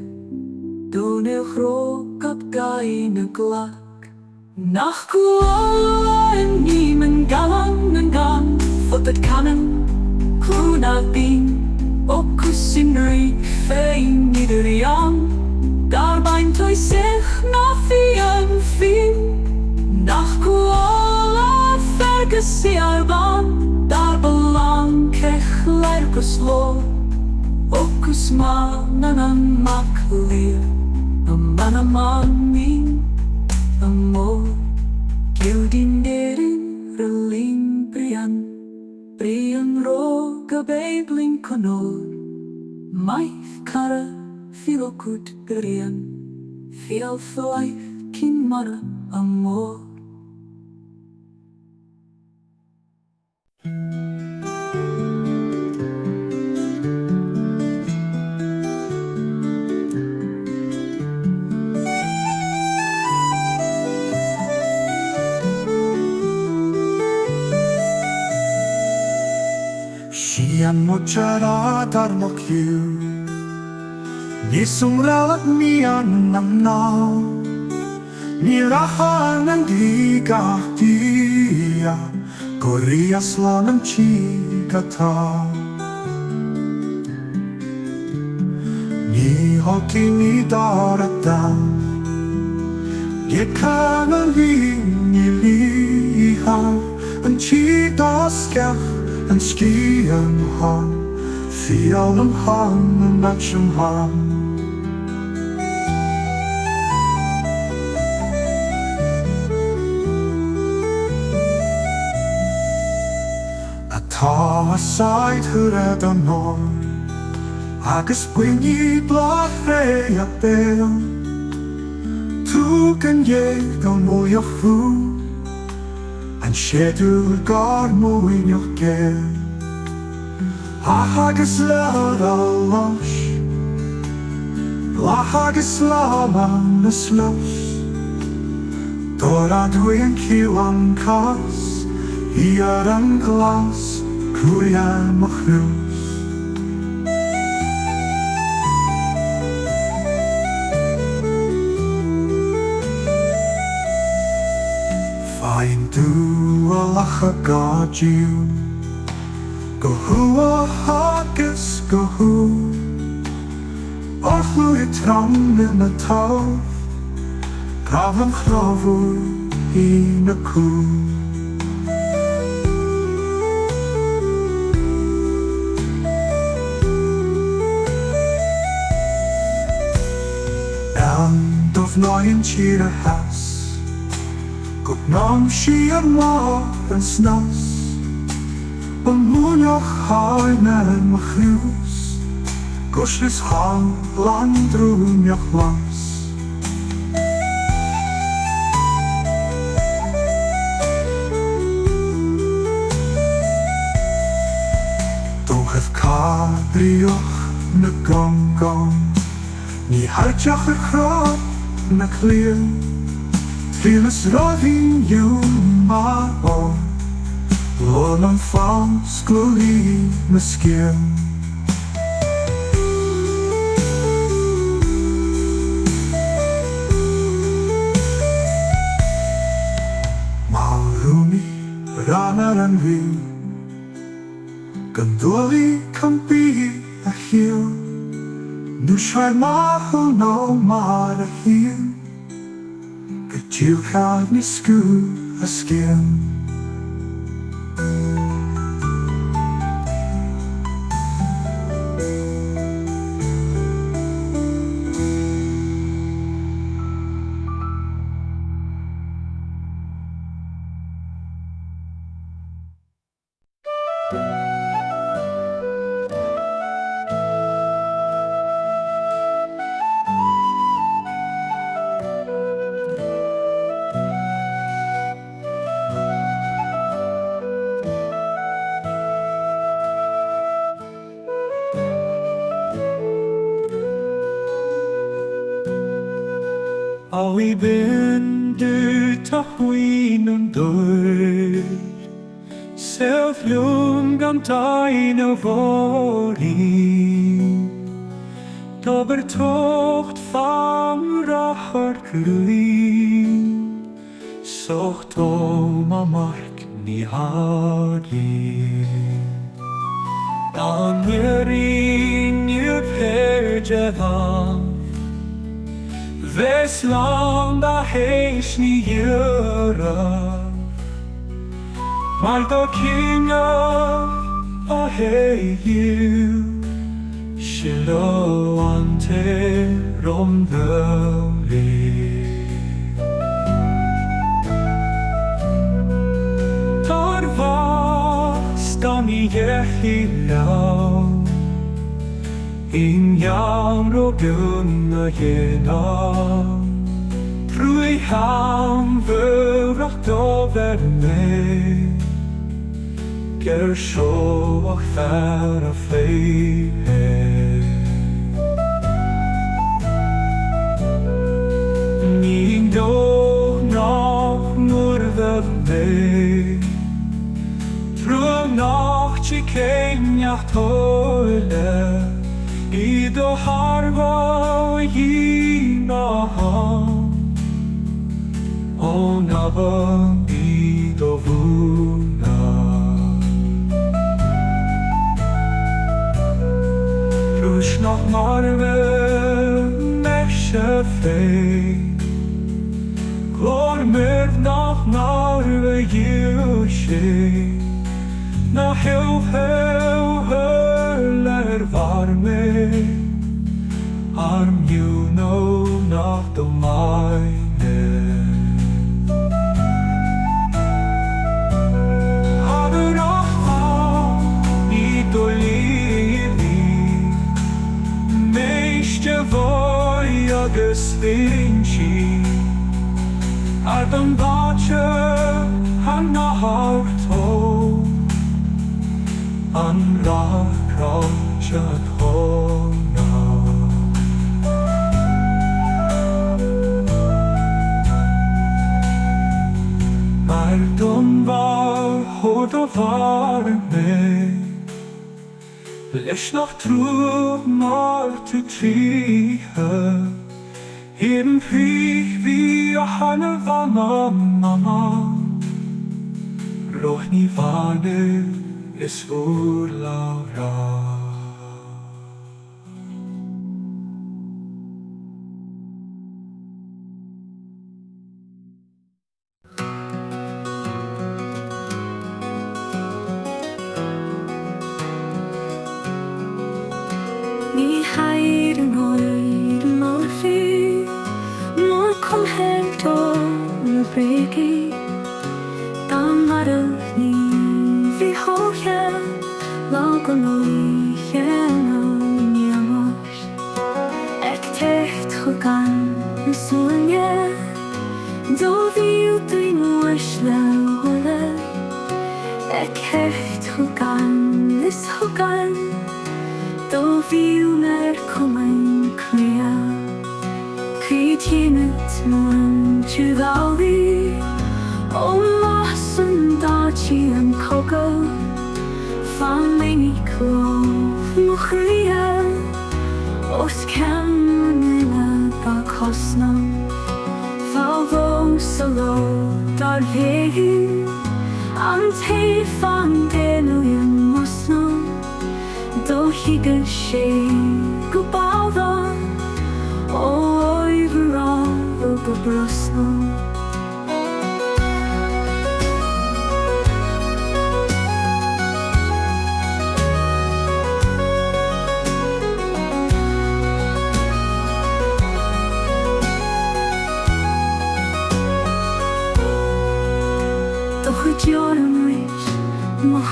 Don grok ab gaine glak Nach kuala en niemen galang en gan Fod het kannen Kluna been Ocus in reik fein ieder jan Daar bain toi zich na fien fien Nach kuala verges si arban Daar belang kech lerkus lo Ocus man en an mak leer man a man min Amor, gildin derin relin Brian roga beibling conor Maith cara filokut grian Fial flaif kin mara amor Sian mochara darmok you Nisung lalat mian nam na Nirahan ang digah dia Korias lang ang chigata Ni hoki ni daratan Yekan ang hingilihan Ang chidaskach An ski an han, fial an han an nachum han. Atá said hured an nor, agus bwyngi blad rei a bel. Tu gan yeg an mwyach fw, An siedwr gar múich ger Hagus lad a losh Hagus laman a slush Dora dwi an kiw an cas Iar an glas Cwy an machrws Fain du a lach a gadjiw Go hu a hagus go hu Orchlu I tram in a taw Gafan chrofwr un y cw. Dofnoen tir y has, gwb nom siar mor yn snos, múich hain machriws, gwslys hon land rwynioch mas. Dwchedd cadrioch na gong, ni hartiach y crod na clir. Filas roddi'n yw'n mar o, lôn yn ffons glwri na sgir. Malrwni ranar yn fyw, gandwali campi a hir. Nu siar mahal no mar a hir, gytiw cad ni sgw a sgir. Awi ben du tahwin yn dwyr, Self-lung gan tain o fori, Dober tocht fam rahar kuli, Socht om a-mach ni hadi. Dan werin ju perjevan, Ves land a heis ni jöra, Maar do kinga a heiu, Shilo ante rom dömri. Tar vast an I jehilau, In jamr o gunna genom, Trwy ham fyrach do verme, Ger sio ach fer a feihe. Ni'n do noch nur verme, Trwy noch ti Éagnach toile, I do harva Éagnach, O naba I do vuna. Rúsh noch marve meshe fei, Glor myrd noch marve yushe, Na hew hurler varme, Arm you know not the mine. Voi agus vinci, Adam bache han harto, An rach at hona. Mar donn var hod og varme, Leis noch trúb mar tu tríhe, Hidden prich vi a hanna vanna mamma, Roch ni vane is urlaura. na bregi dhamhsa ní bhí hóthe Regret My Laziness ag t-éad chugan na súile dó bhíú daoine leis le bhuaile ag ceist chugan is chugan dó bhíú mar cumain clia Crí tíanad nuan trúdálaí ó más an dátí an cóga Fán Maoine Moige os ceanna ba cosna Fhalluing solo dar bhean an t-éad fan déanúin musna dó higa sé go báda ó oibhrá go brosna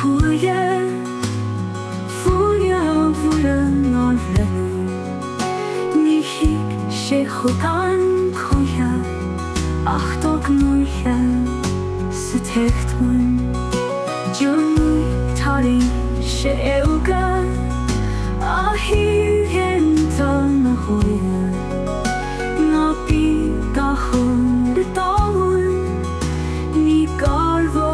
Regret My Laziness ní hic sé chugan chuige ach dó múich sa Cétemain Dúnmh tarí sé éaga a hiúhénta na chuige ná bí ga chun de dáhain ní garbhó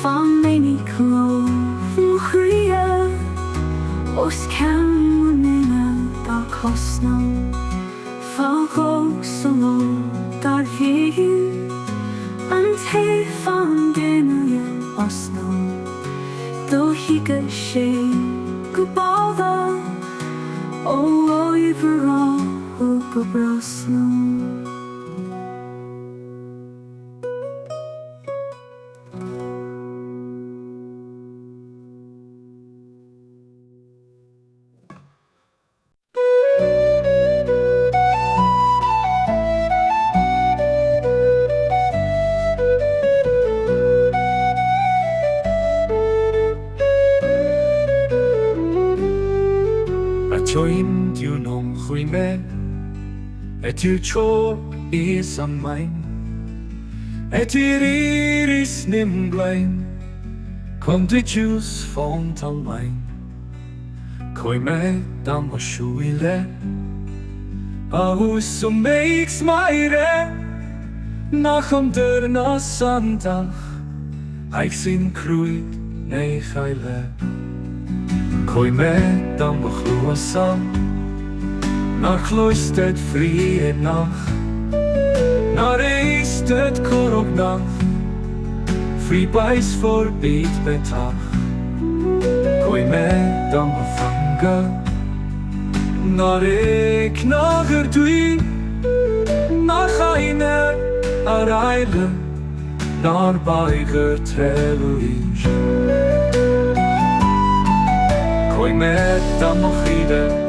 Fán Maoine Moige os ceanna ba cosna Fhalluing solo dar bhean an t-éad fan déanúin musna dó higa sé go báda ó oibhrá go brosna Join you nom-choimét et you chor is Samhain eidir is nim blaen come to choose fón talmain choimét dhamhsa Síuil ahús makes my re nach na santach ag sin cruid nei chaile choimét dhamhsa nach luisted frí Éagnach nar éisted Éagnach frí bais for beit betach choimét dhamhsa nar Éagnach dwi nach cain eile nar baighar treluís choimét dhamhsa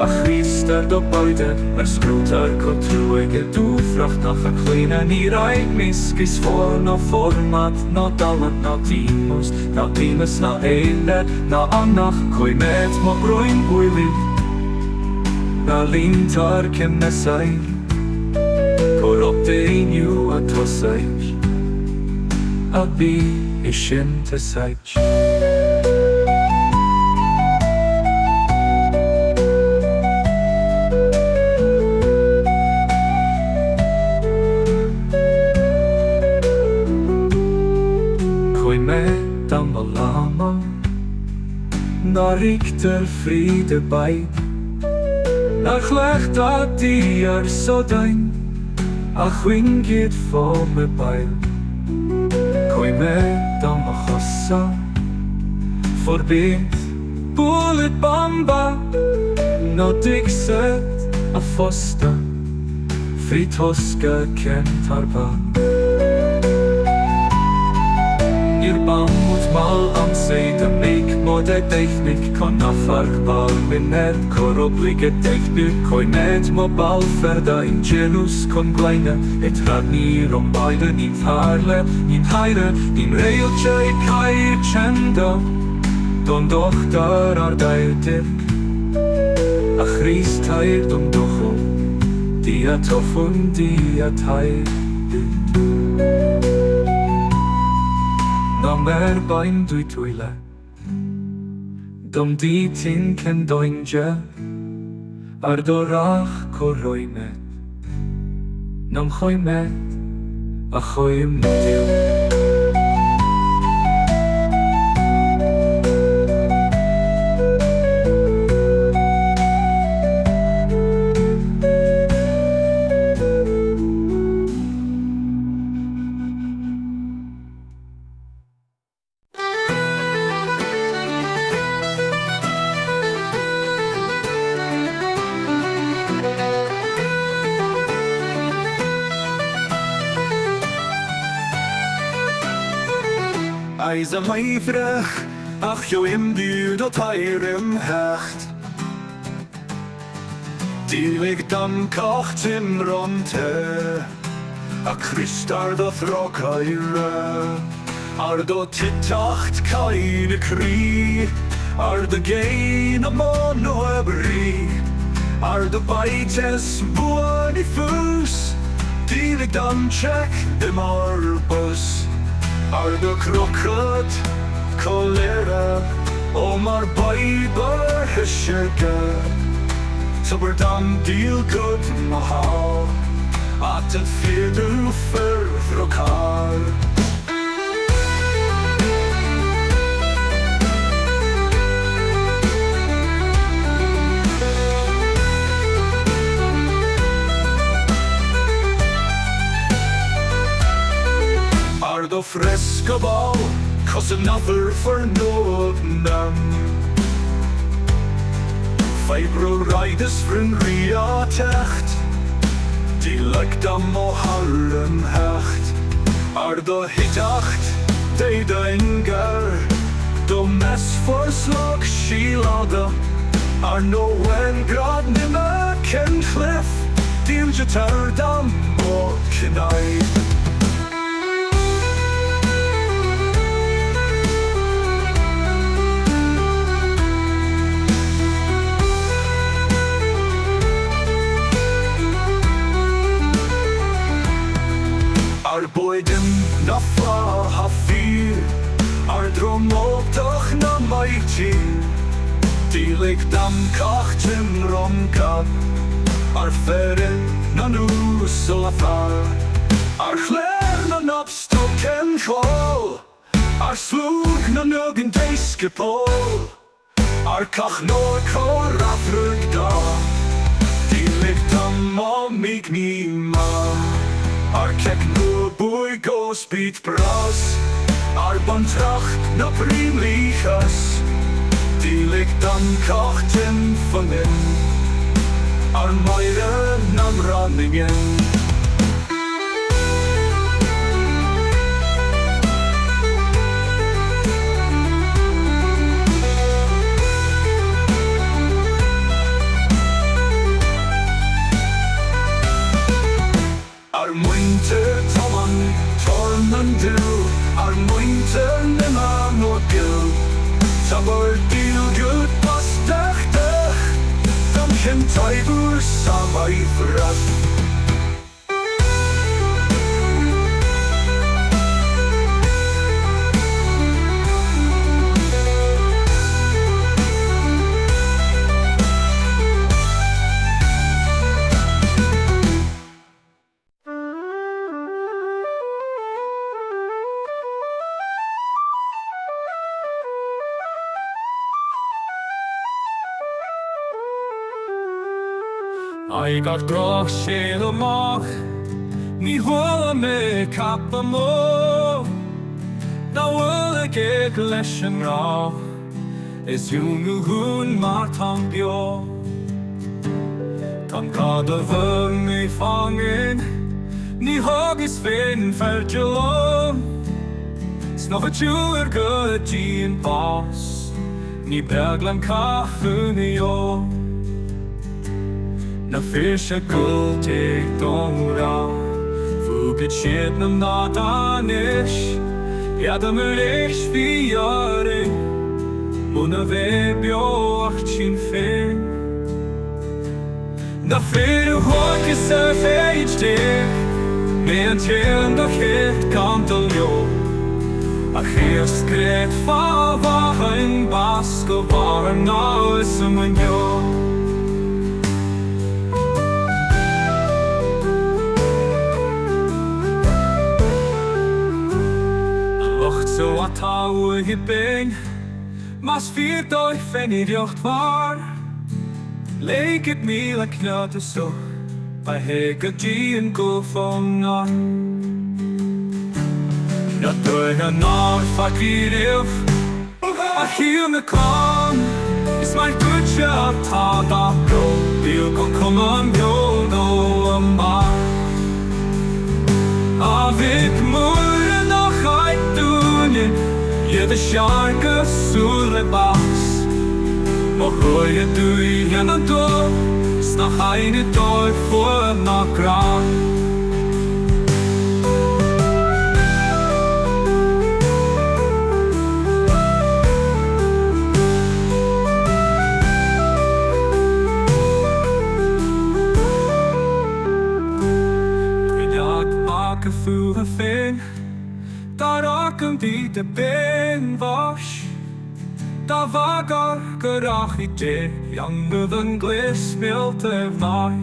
a chrístar do baide ar scrútar go trúige dúfracht nach a chluine ní raig miscus fór ná format ná dalat ná tímus ná tímas ná éile ná Aonar choimét má broin bhuilig ná líntar cemne sair cór op daoinniu a tosaid a bí is sin te said cuimét am lama na richter friede bei na chlecht a diar sodain a chwingid fo me bail cuimét am chosa forbid bullet bamba no dixet a fosta fritoska kentarba Bamut mal am seid a meek mod e technic con a fargbal mined coroblige technic coimed mo bal ferda in genus con gleine et ranir om beiden in harle in heire in reilche kai chendo don dochter ardaitir a Christ heir dom docho dia tofun dia teil Dom bain dwy twyla Dom di tin ken doinja Ar dorach coroimet nom-choimét a choimét Eis a maifrach, ach jo im byd o tair im hecht. Dilig dam cacht in ronte, a Christ ar do throg aire. Ar do t-éad cain y cri, ar do gain a mon o ebri. Ar do baites buan I fws, dilig dam check dim arbus. Ar do cucht cholera o mar Bible hysirga Tuber dam deal good mahal at het fidu fyrfrokar do fresco bal, cos another for Nottingham. Fibro riders from Riatecht, die like dam o Harlem hecht. Ar do hidacht, de daingar, do mes for slog shilada. Ar no wen grad nimmer ken cliff, diel jetar dam o kinai. Ar boedem na fa ha fyr Ar dromoltach na maiti Dilig dam cacht in romgab Ar ferin na nws o la far Ar chler na nabstok en chwal Ar slwg na nugin deiske pol Ar cach nor cor afrug da Dilig dam o Maigne Moige Ar kek no bwy go speed bras Ar t-racht na prim lichas Dilig dan cacht in fangen Ar meire na Amhrán Ar muinte taman torn an du Ar muinte nimmer no gil Tabar deal good pas dachtach Dam ken taibur samai vrach I got groch shale a-mach Ní hula me cap a mo Na hula gig leis an rá Is dúnú hún mar tan bio Tan cad a bhug mé fangin Ní hagis féin fergelom Snof a dúr go dí an bás Ní beglan cachúni o Na fish a gul teag donra Fugit siad na nádanish Iad am reish fi yari Muna ve bioach chin fin Na fyr a hwag is a feid dig Me an tyn da chyd gantal jo A chyr skret fa vachain bask o bar na isam an jo So atá hi bing Mas fyr doi fenidiocht var Leikit mi la knöta so Ba hega di en go fånga Na doi na nar fakirif A hiu me klam Is my gudja ta da bro Bil kon komma mjol no a-mach Avik mura na chait Je de sjarke sule bas Mo hoi dui en a do Sna haini doi for na gran Éagnach a fu a fin Dar acum di de ben vash Da vagar garach I de Younger than glis milt of mai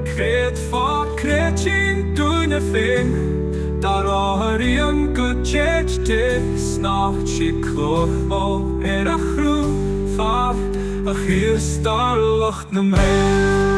Cred fa crechin dun a fin Dar ahari an good chech de Snach chi cloch o a chrw Far a chir star loch na me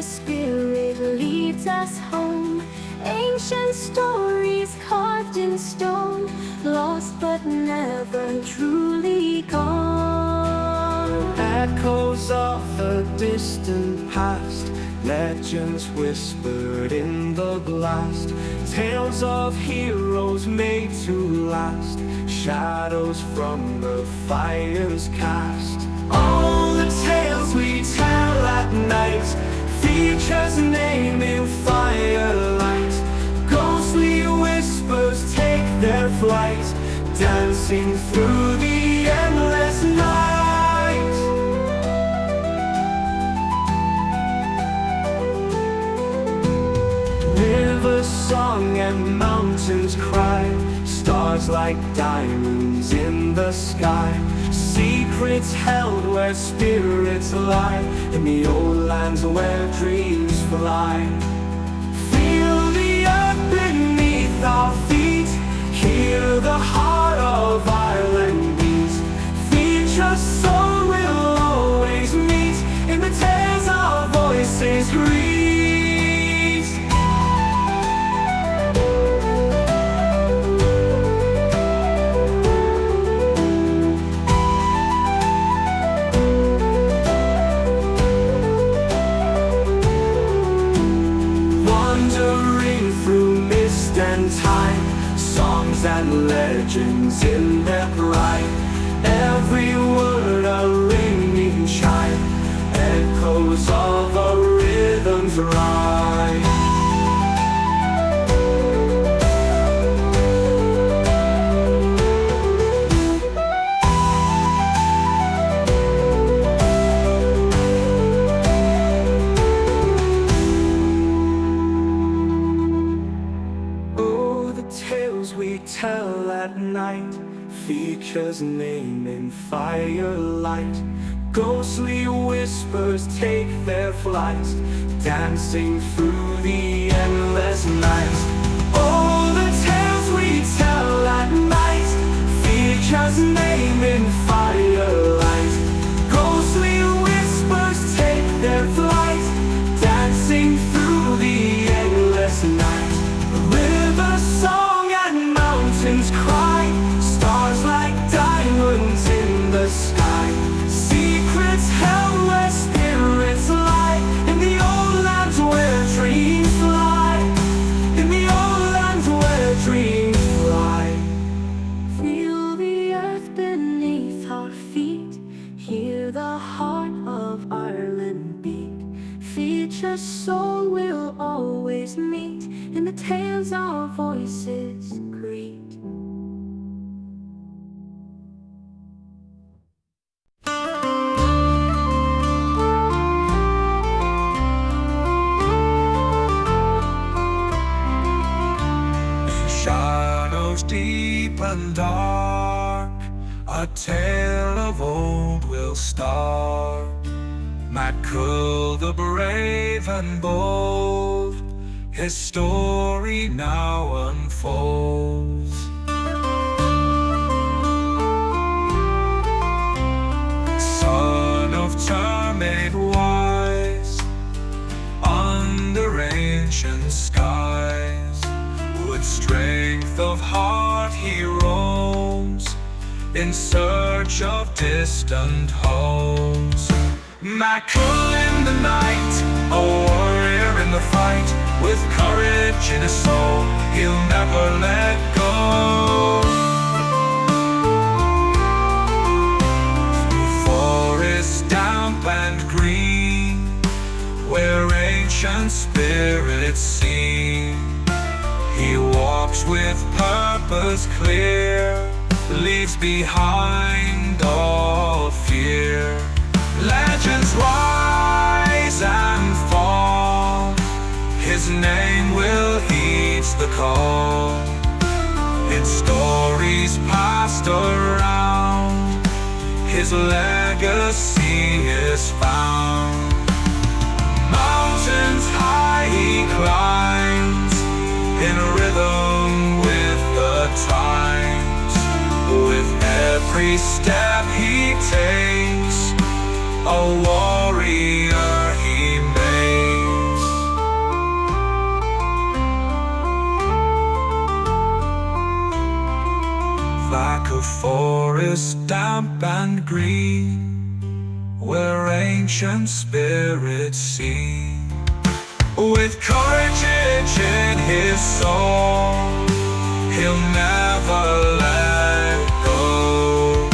Spirit leads us home. Ancient stories carved in stone, lost but never truly gone. Echoes of the distant past, legends whispered in the blast, tales of heroes made to last, shadows from the fires cast. All the tales we tell at night, features name in firelight. Ghostly whispers take their flight, dancing through the endless night. Rivers song and mountains cry, stars like diamonds in the sky. Secrets held where spirits lie, in the old lands where dreams fly. Feel the earth beneath our feet, hear the heart of Ireland beat. Future soul will always meet, in the tales our voices greet. And time, songs songs and legends in their pride. Every word a ringing chime, echoes of a rhythm's rhyme. Tell at night, features name in firelight. Ghostly whispers take their flight, dancing through the endless night. Oh, the tales we tell at night, features name in firelight. Ghostly whispers take their flight, dancing through the endless night. River song and mountains cry, stars like diamonds in the sky. Secrets held where spirits lie, in the old lands where dreams fly. In the old lands where dreams fly. Feel the earth beneath our feet, hear the heart of Ireland beat. Feature soul will always meet, in the tales our voices greet. Shadows deep and dark, a tale of old will start. Mac Cool the brave and bold, his story now unfolds. Son of Termate wise, under ancient skies, with strength of heart he roams, in search of distant homes. Mac Cool in the night, a warrior in the fight, with courage in his soul, he'll never let go. Through forests damp and green, where ancient spirits sing, he walks with purpose clear, leaves behind all fear. Legends rise and fall, his name will heed the call. In stories passed around, his legacy is found. Mountains high he climbs, in rhythm with the times. With every step he takes, a warrior he makes. Like a forest damp and green, where ancient spirits sing. With courage in his soul, he'll never let go.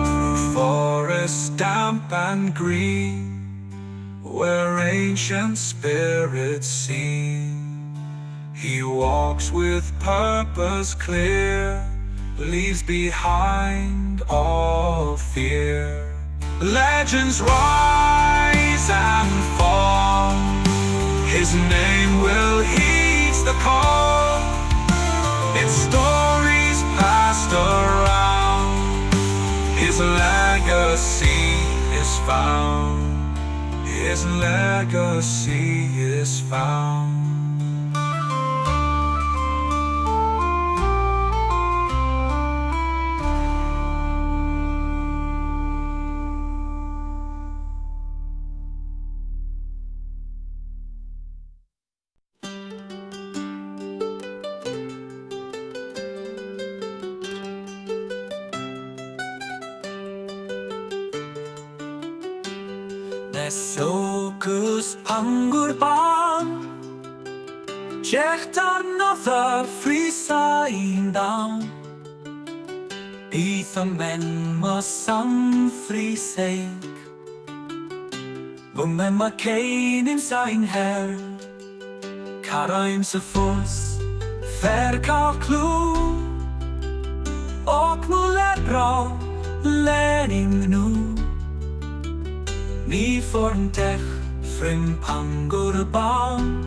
Through forests damp and green, where ancient spirits sing, he walks with purpose clear, leaves behind all fear. Legends rise and fall, his name will heed the call. In stories passed around, his legacy is found. His legacy is found. Sogus pangurban Jecht another frisa in down Ethan men must some free sake Women ma cain in sein her Caraim sa fos Fer ca clw Och mulet bra Lenin nu Ni forntech Frim pangurban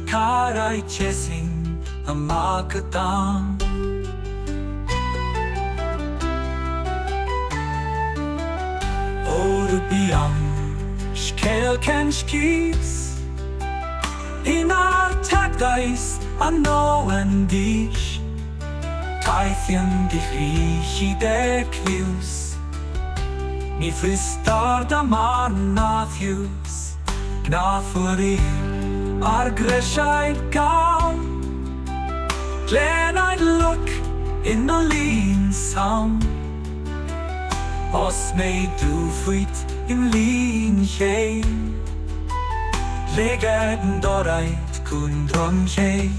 Carai chesing a-mach dan Oru biam Shkel ken shkis In our tagdais Ano en dish Taithian di richi de klius Ni fristar da mar nathius Gnafuri Ar greshaid gaun Glen I'd look In the lean sound Os mei du fuit in lean chain Leged yn dorait cwn dron chain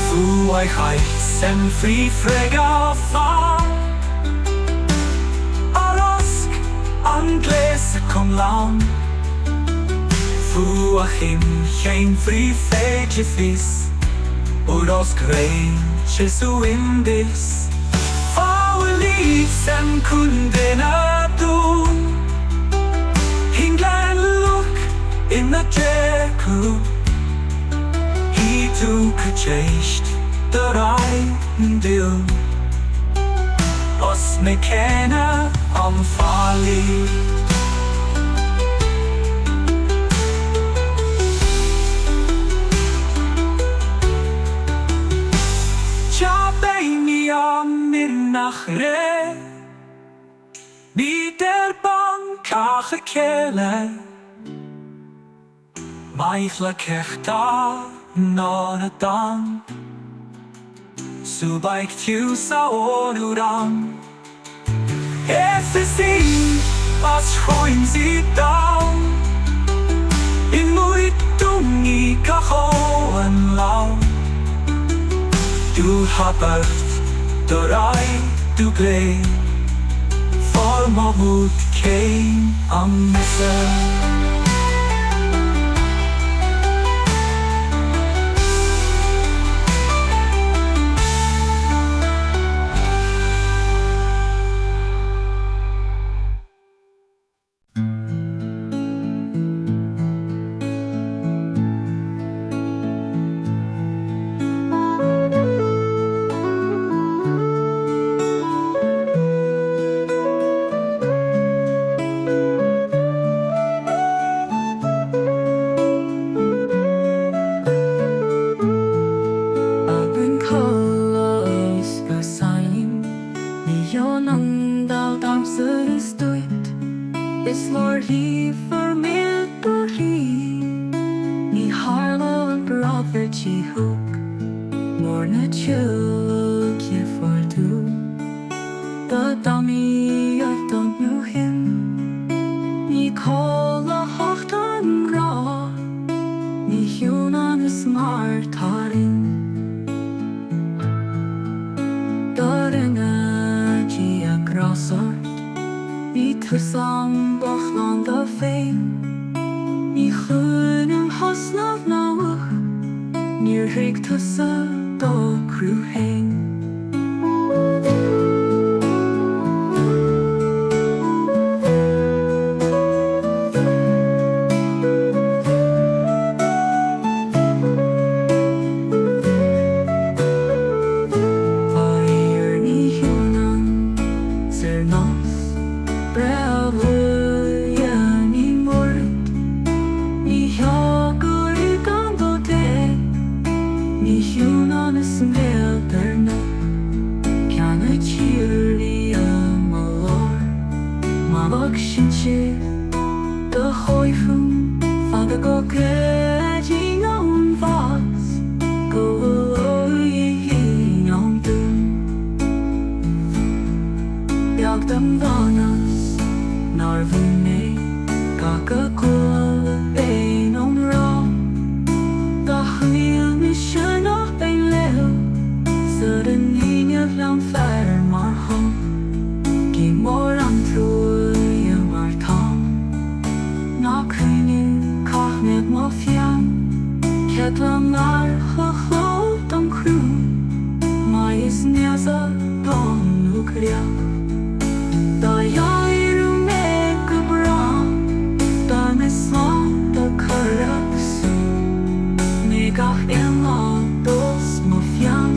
Fu ai chai sem fri frega fa Arosk angles kom lawn Fu a chim chain fri fege fis Uros grein chesu indis Fawli sem kundena dun Hinglan look in the jeku He took a chased that I do Os me kenna am fali Nach re Ni der ban cache kele Maithla kechta non a dan Subaik túsa onuran Efesi as choin si down In múich dungi cacho an lau Du habert Dorai du grei Form of wood cain a-mach Ni hiwn on ysmel Cétemain don chrú mai is neasa donn úcreach da eidir me go bra da me slán da carachs me gach Éagnach dos mo fian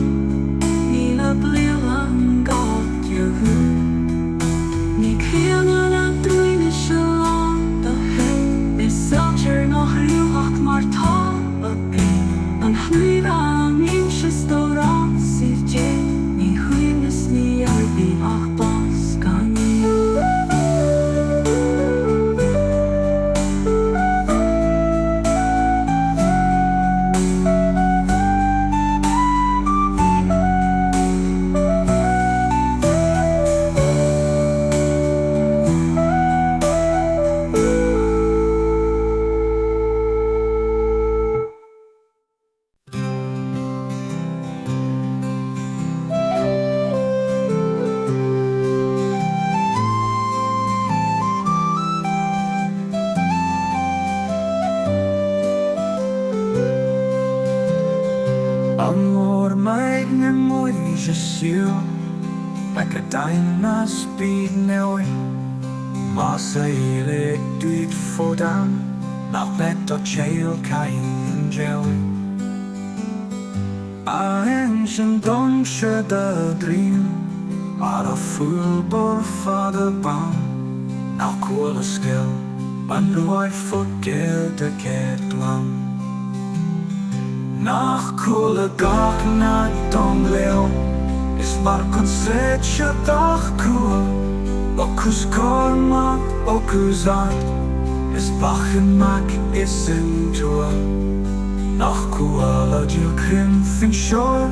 ní le blialan gat hu ní cain a dhaoinibh se lá da hen is Celtic nach riúach mar tá an chuir an imse stóra sydd dé ní chuinis ní arbi ach bas gan Mór Maigne Moige Síuil like a dyna speed newi Masa ile dwyd ffodan na let o chael cain jewi A engine dhamhsa da drin ar a full borfad a ban na cool a skill ban roi forgel de Cétemain Nach coole gach na don leo is mar concertje dag cool Ocus cormac, ocus art is bachen mac is in tour Nach coole dil crim fin shore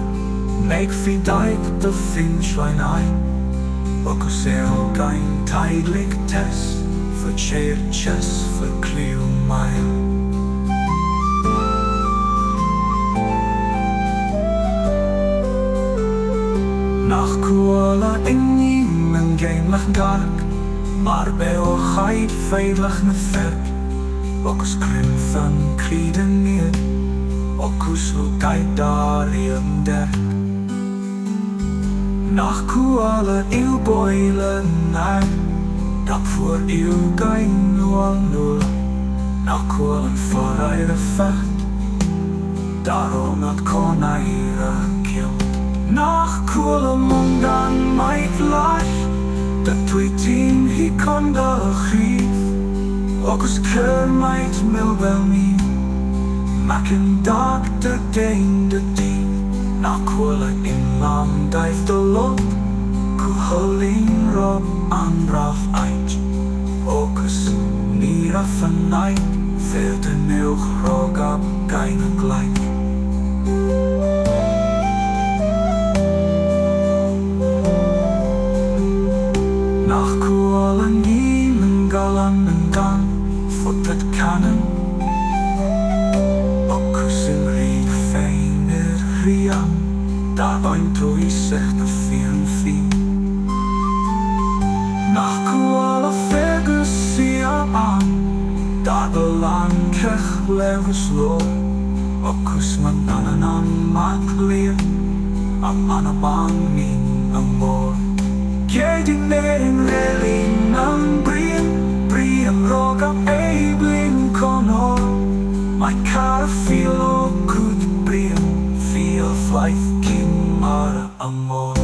make fi daik de fin schwein ein Ocus gain tijdelijk test for churches for clear mile Nach coala in een gainlach gark Maar bij o gaid veilig na verk Ocus crim van krieden neer Ocus lo gaid daar in derk Nach coala eeuw boilen naar Dat voor eeuw gain nual nul Nach coala voor eire vecht Daarom dat kon eire kill Nach coole mondan maith lash De tweeteen hi kon da chief Ocus keur maith milbel mi Mac in dag de dein de dief Nach coole imam daith de lot Coolin rob andraf eit Ocus nira vanai Ver de neuch rog ab gaine gelijk Nach coole niemen galan en dan Fot het kannen Ocus in riek feiner rian Daar oin toi zegt de vieren fien Nach coole vergus sia aan Daar belang kech levens lo Ocus man an mak leer Am a bang min a mór Gedin nein relin an Brian rog am eiblin conor My car feel o good Brian feel life king mar amor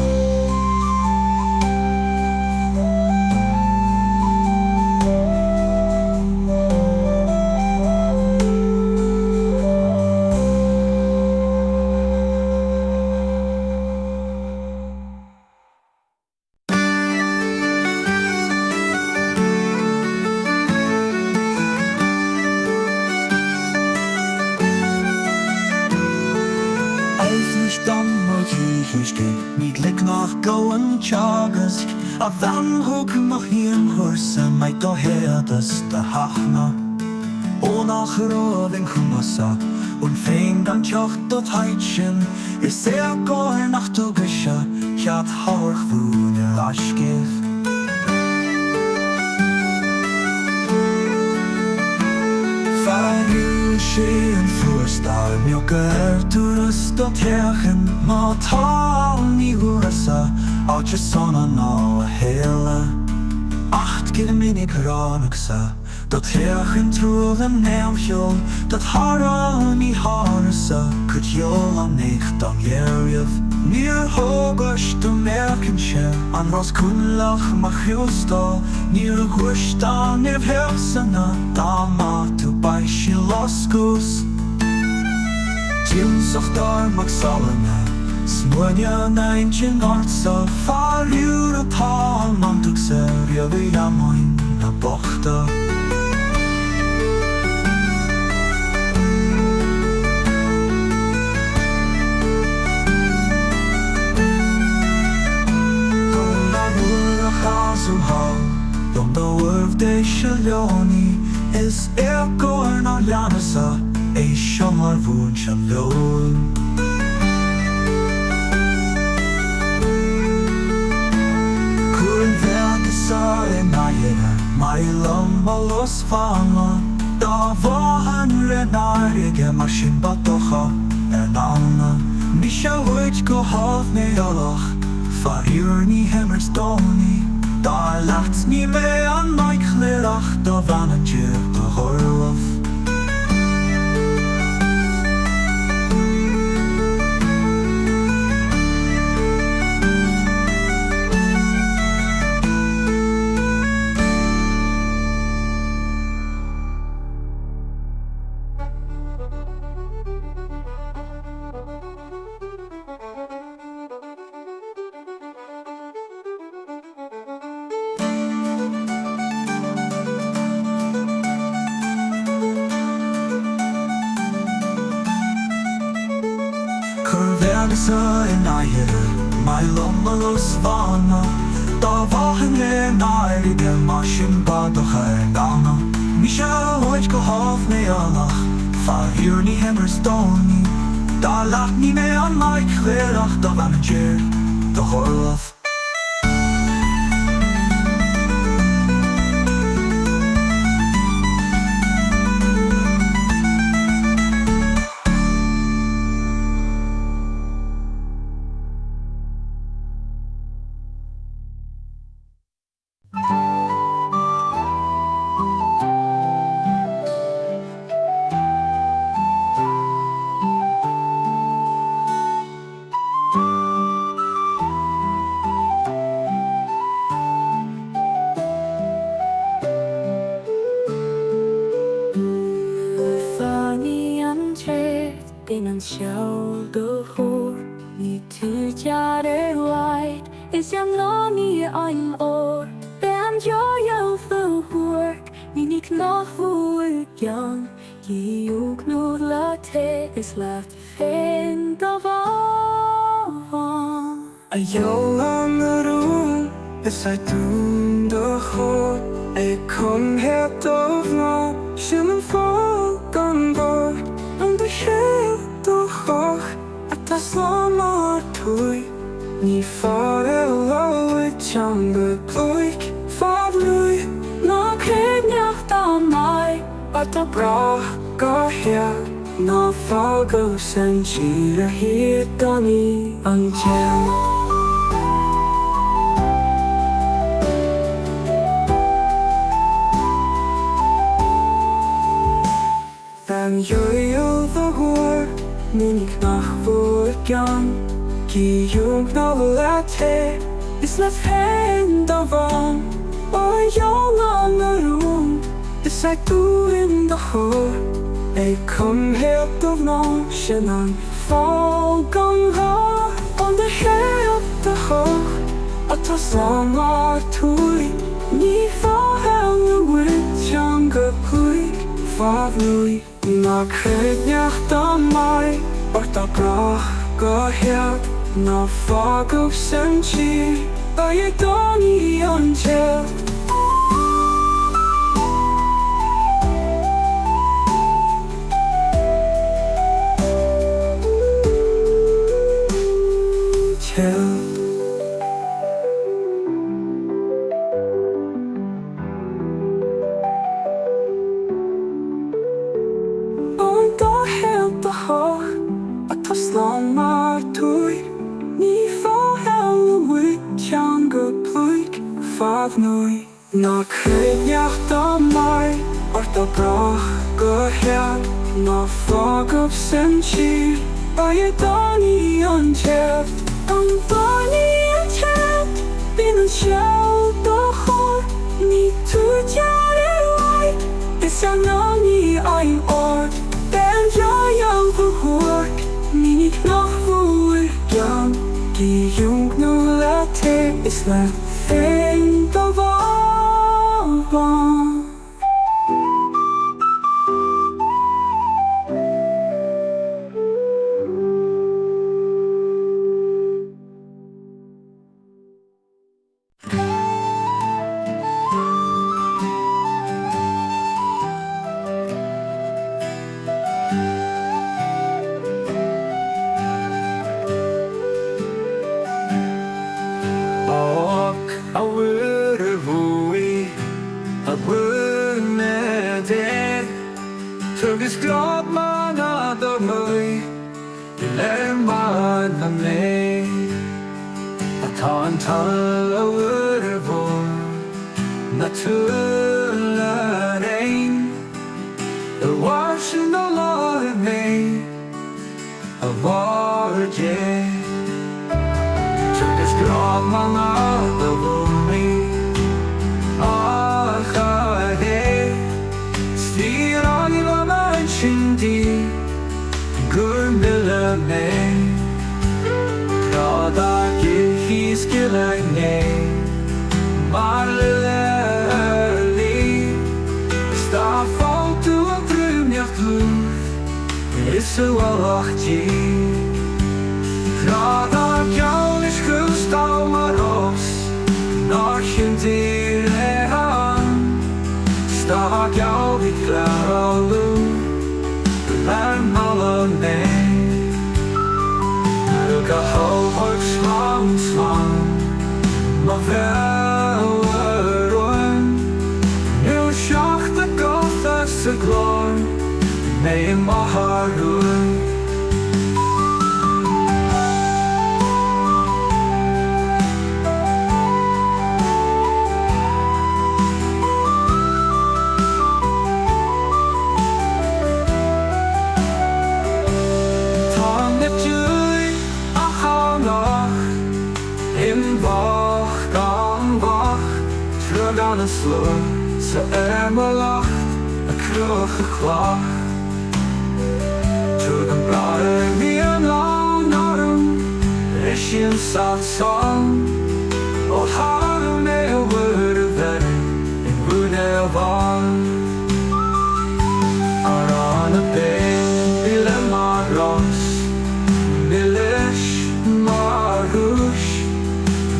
Niet lik nach goan chagas A van hoek mag hien horse My t-éad de hachna O nach roving chumasa Un fein dan tjocht dat heitchen Is goar nach tugasha Kjat haurch voene askif Fhalluing sé an fuarstar Mio Gerturas do teachan má tá ní húrasa áte sona ná a héla. Acht minic ránachsa do teachan trúil an neamhiol dat hara ní hárasa chud heol an nécht an ghearibh. Níor thógas do mercan se an ros cúnlach má chiústá níor ghuaistá níor bhearsanna dhamhsa tú baisi lascús. Tímsach dar mag salana smuine naintin artsa fhalluing atá mantach sa riamh amoin na bochta. Dom da wurf de shaloni is go na lánasa é siomar bhún se leon. Cuarann bheadasa in aidir mai lom a los fána dá bháhan renáirige mar sin batocha nána. Ní se bhuid go hábh mé alach fhalluing ní hemmers donní. Daar lacht niet mee aan mijn glimlach, dat van het je behoorlijk. Curverdasa in aidir mai lom a los fána dá bháhan renáirige mar sin batocha nána. Ní se bhuid go hábh mé alach fhalluing ní hemmers donní. Dá leat ní mé an maith chléireach do bhean an tír do chorlach. An seol go chóir ní t-éad waid is an lání an ór. Be an joil fo huair ní nic nachhuair gan Éagnach le te is leat féin do bháin. A heol an arún is dún do chóir cumhéad do bhná sin an falcon bord an do chéad do chocht tá slán túi ní fáil leid teang go múich fhalluing ná Éagnach dá mai at-racht go head ná fágó san tír a hiad dhaoinibh an team. An joil the huair minic nachhuair gan Éagnach le te is le féin do bháin. Ó heol an arún is dúin do chóir cumhéad do bhná sin an falcon an do chéad do chocht tá slán túi ní fáil na bhuid teang go múich fhalluing ná Éagnach dá mai at-racht go head ná fágó san tír a dhaoinibh an team. An dá héad do chocht nui Na Éagnach dhamhsa at-racht go head Na fágab san tír ba donní an tead An donní an tead bhín an seó do chór Ní tú tead waid is an nání ein ord Ben jaall go chór Ní nach bhuair gan Gi eignach le te is le féin do bhán Tugus glad man ad mwy man am le Atá an tal a bhur Na túil an ein The wasin a lá me A bhar dé Tugus glad man ad bhur me Shindi gur mille me Prada his gillag ne Mar li Sta fall to a brunjacht lúr Is a wallachti Prada gjális gust á maros Narchin dir le han Sta gjálvi klar á lúr Learn all ne Look a hoog slang Ma verroen Nu schacht de goth as de glor Nee ma haar roen An a slur sa lacht a cruch a chlach Trug an brother bhí an long arm Ishin sad song O har me a word of that in Rune van Ar an a bed bile mar ros Milish mar húsh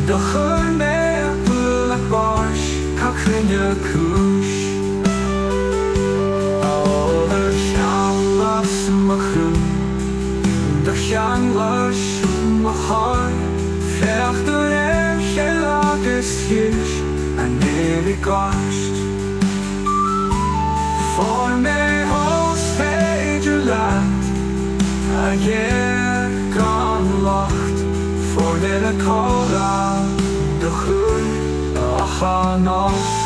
Do chur me a bhul a barsh Crinne cúis Álar seanlas ma chú Do seanlas ma char Feachtar sé agus hiúis A néri gast For me hos féidir leat A ghéir gan lacht For me a córa Do chúr Aonar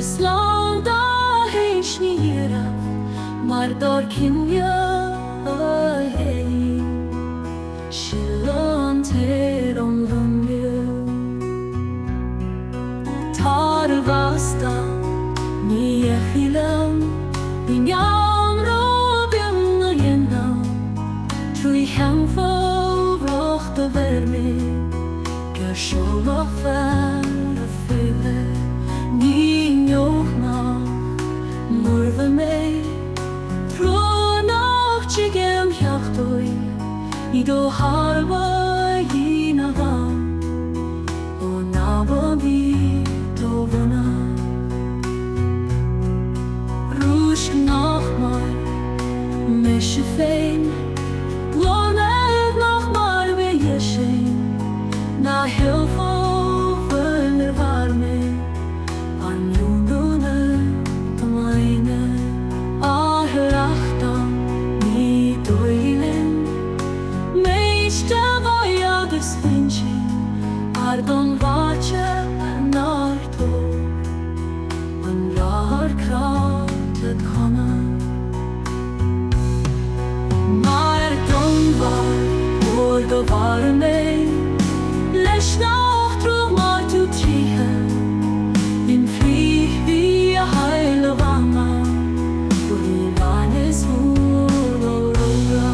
Slán da héis níra Mar dor cinne hé Silán téir an runne Tar vasta ní a chilam Ní neam robin a dhéanam Trúi cheamfó brocht a verme Gur siolach fear a file Murva me Pro nach chigem heachtoi I do har noch mal mische fein Lonet noch mal wie je schein Na heel veel warme An jundune Tamaine at-racht ni doilen Meiste voyages vinchin Ardon vace narto An rar kratet khana Maar don var Or do varme Lesh noch droog maar to triehen In vlieg wie a heile wama Door die wanes oorlora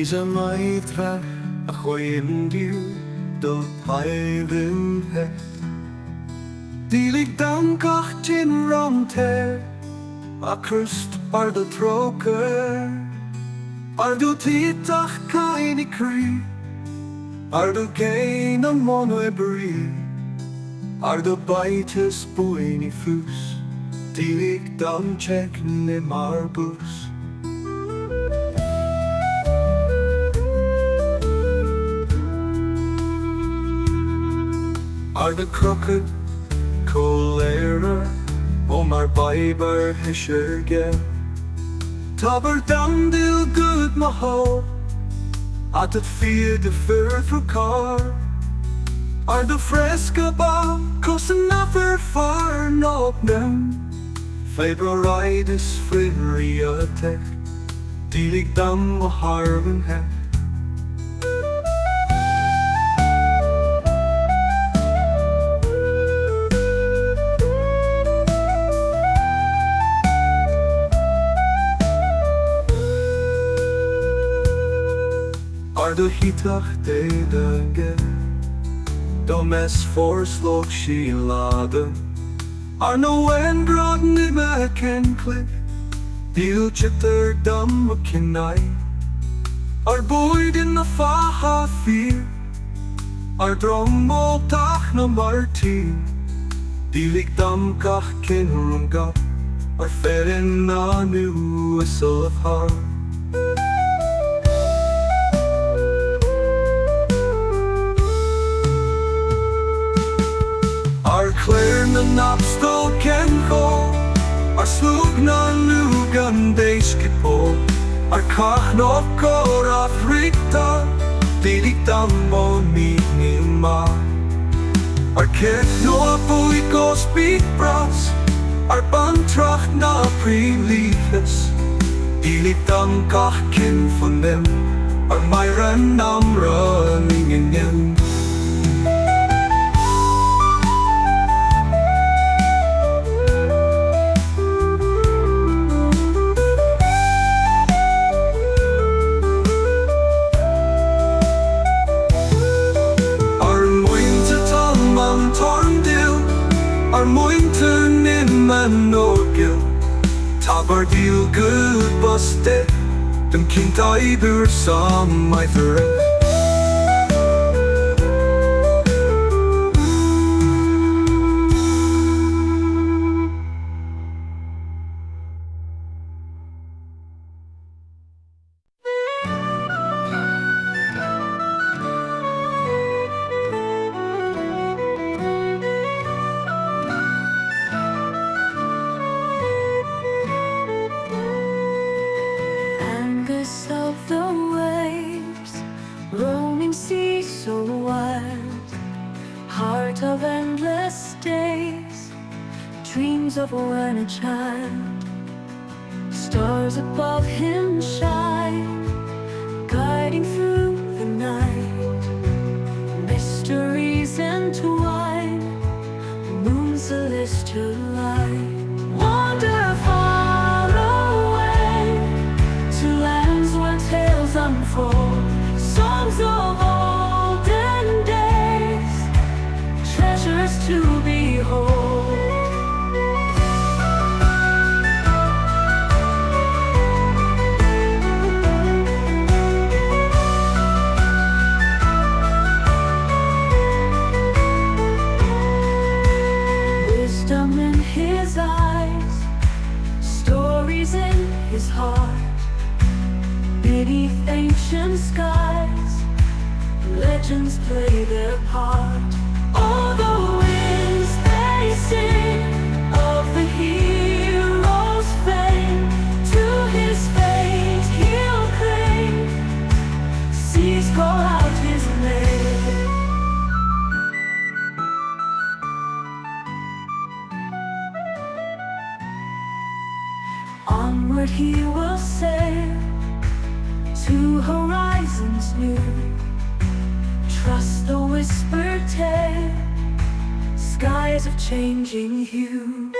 Is a maitre a choin diw do pairin het Dilig dankach tin romte a krust ar de troker Ar du titach cain I kri Ar du cain a mono bri Ar du baitis buin I fus Dilig danchek ne marbus Ar de crooked colera O mar biber hisher gen Taber dandil good maho At het vier de further car Ar de fresca ba Kossen never far nog nem Februaridis frieriatek Dilig dam o harven het Ar du hitach de Do mes forslog she laden Ar no engrod ni me ken click Dil chitter dam o kinai Ar boyd in the faha fear Ar drommel tach no martin Dilig dam kach kin runga Ar ferin na nu whistle of heart Ar clair na napstol ken go Ar slug na nu gan deiskipol Ar kach no kor at-racht Dilig dam Mór Maigne Moige Ar kek no a bui go speak bras Ar at-racht na pre-leafless Dilig dam kach kin van dem Ar Amhrán Amergin Ar mointe nim an norgil Tabar deal good busted den kind eidir sam eidir. Of the waves, roaming sea so wild, heart of endless days, dreams of when a child. Stars above him shine, guiding through the night, mysteries entwine, moon celestial light. Wander far away to lands where tales unfold, songs of olden days, treasures to behold. Wisdom in his eyes, stories in his heart, beneath ancient skies, legends play their part. All the winds they sing of the hero's fame, to his fate he'll cling, seas call out his name. Onward he will sail to horizons new, trust the whispered tale, skies of changing hue.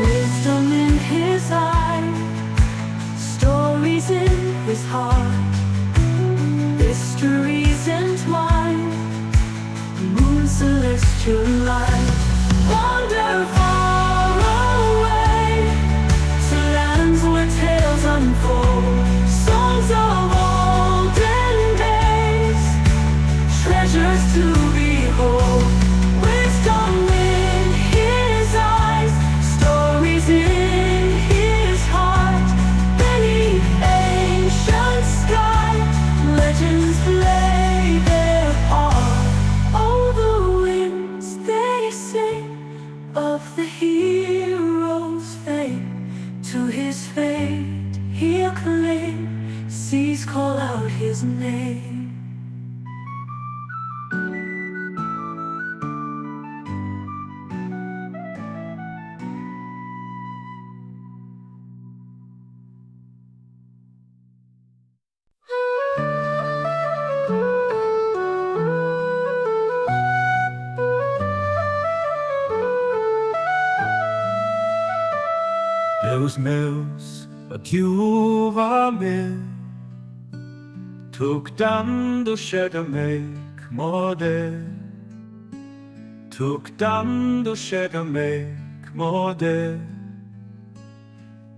Wisdom in his eyes, stories in his heart, mysteries entwined, moon celestial light. Wander far away to lands where tales unfold, songs of olden days, treasures to behold. Wisdom in his eyes, stories in his heart, beneath ancient sky, legends play their part. Oh, the winds they sing of the hero's fate, to his fate he'll cling, seas call out his name. Those mills a dúva mill took down the Cétemain Moige, took down the Cétemain Moige.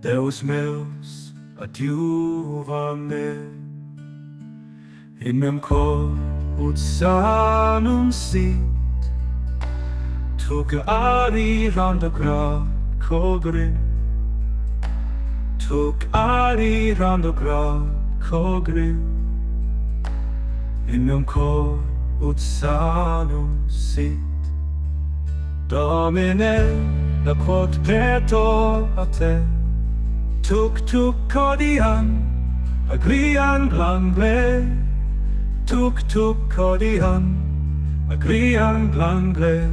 Those mills a dúva mill in them call ut sanum sit, took ari round the graf cogrin, took ari round the graf cogrin, in them call ut sanum sit. Domine the quod peto ate, took codian agrian blangle, took codian agrian blangle.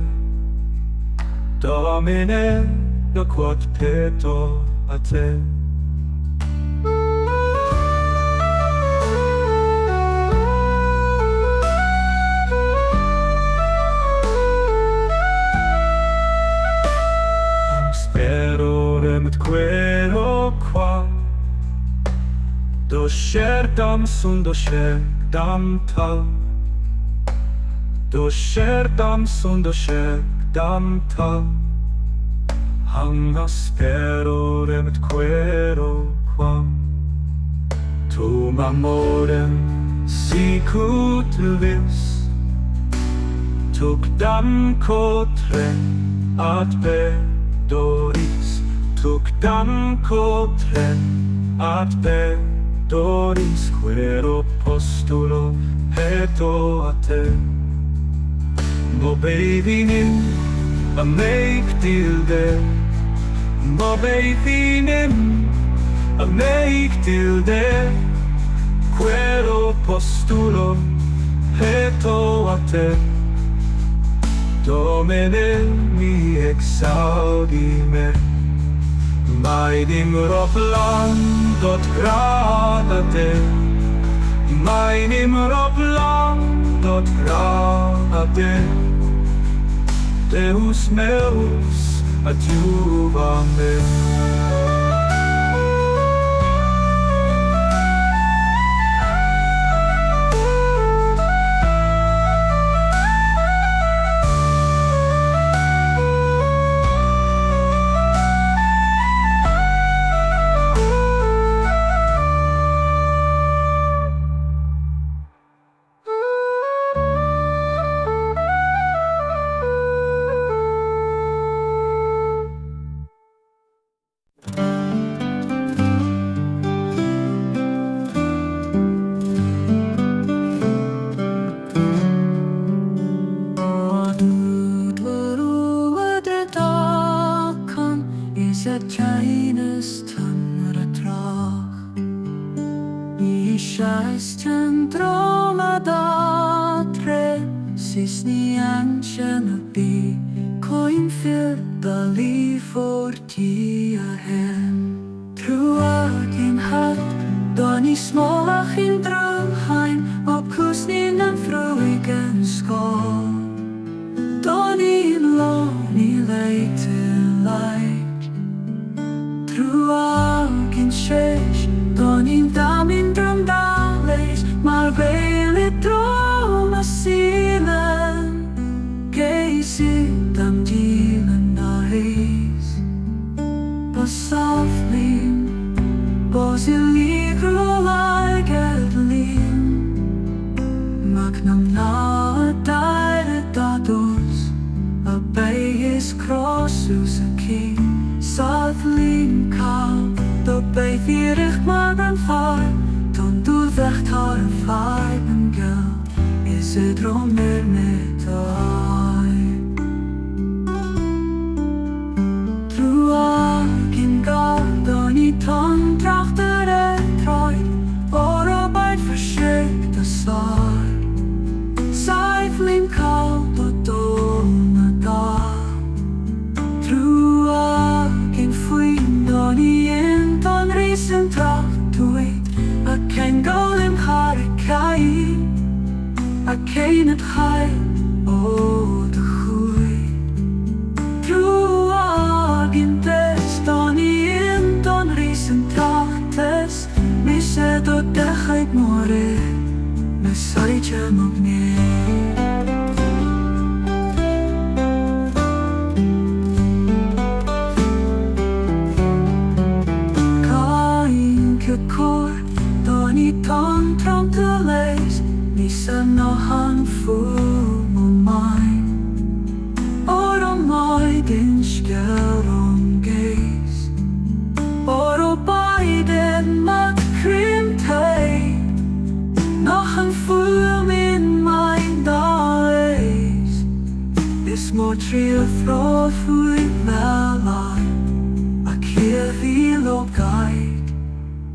Domine the quod peto ate. Spero met quero qua, Do share dam sun do share dam tal. Do share dam sun do share dam tal. Hanga spero remet quero quam. Tu mamorem si vis. Tuk dam kotren at be doris. Tuk dam kotren at be doris. Quero postulo peto ate. Mo bheanim a-mach dilde. Mo bheanim a-mach dilde. Quero postulo peto ate. Domine mi exaudime. Maidim roplan dot gradate. Maidim roplan dot gradate. Deus meus adiuva-me. Cain at-racht, oh, de goei. Truagin des, dan in, dan riesen trachtes. Me se do dechait more, me saitje mognie. Cain ke kor, dan I tan tram te lees. Nisa noch an full mine. Oro Maigin skeron gaze. Oro beiden mat krimtei. Noch an full min mein days. Is more trio throw fwy melai. A kefi lo guide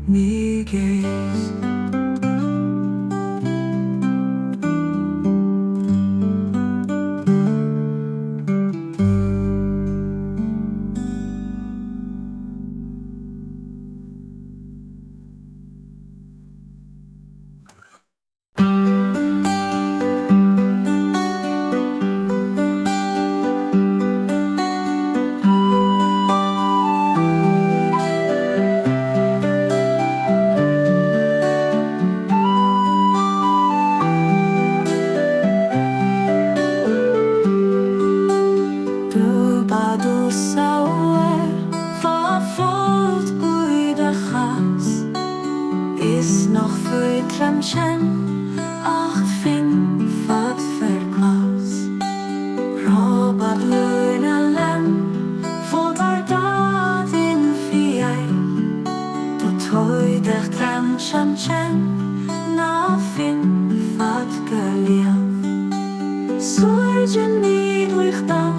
ni gaze. is nog vertramschen, ach fin fat verglas. Robert Leunen lem, valt er dat in vier. Tot hoidig tramschen na fin fat gelief. Zorgen niet lucht dan,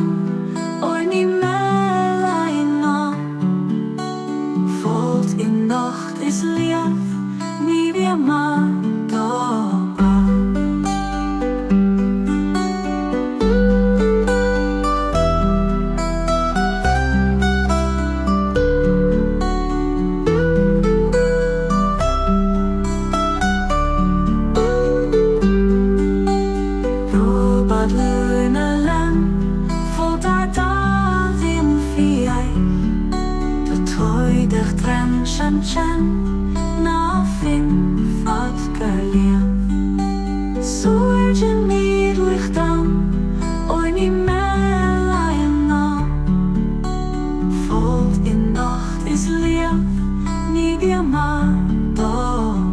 ooit niet meer in-nocht. Valt in-nocht is lief, niet weer maar doorgaan. Robert Leunen lem, valt er dat in vier. Tot hoidig tramschen na fin fat gelief. Zorgen niet lucht dan, ooit niet meer in-nocht. Valt in-nocht is lief, niet weer maar doorgaan.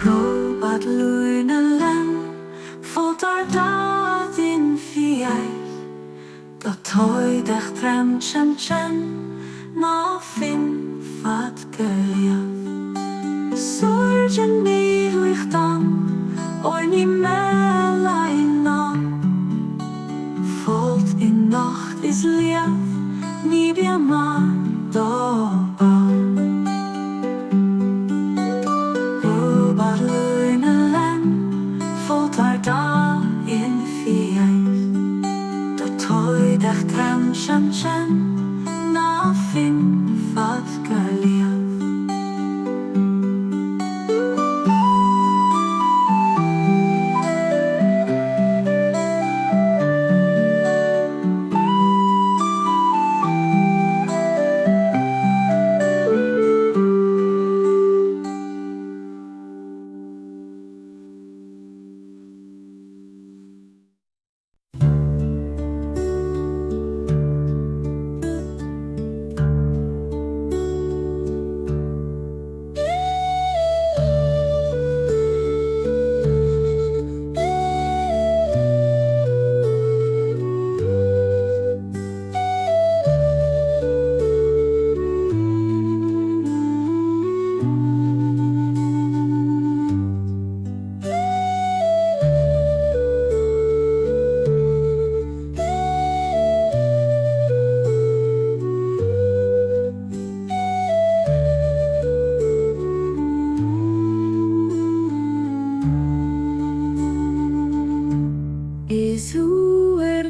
Robert Leunen lem, valt er dat in vier. Dat hoidig tramschen na fin fat gelief. Zorgen niet lucht dan, ooit niet meer in-nocht. Valt in-nocht is lief, niet weer maar doorgaan. Robert Leunen lem, valt er dat in vier. Dat hoidig tramschen na fin fat gelief.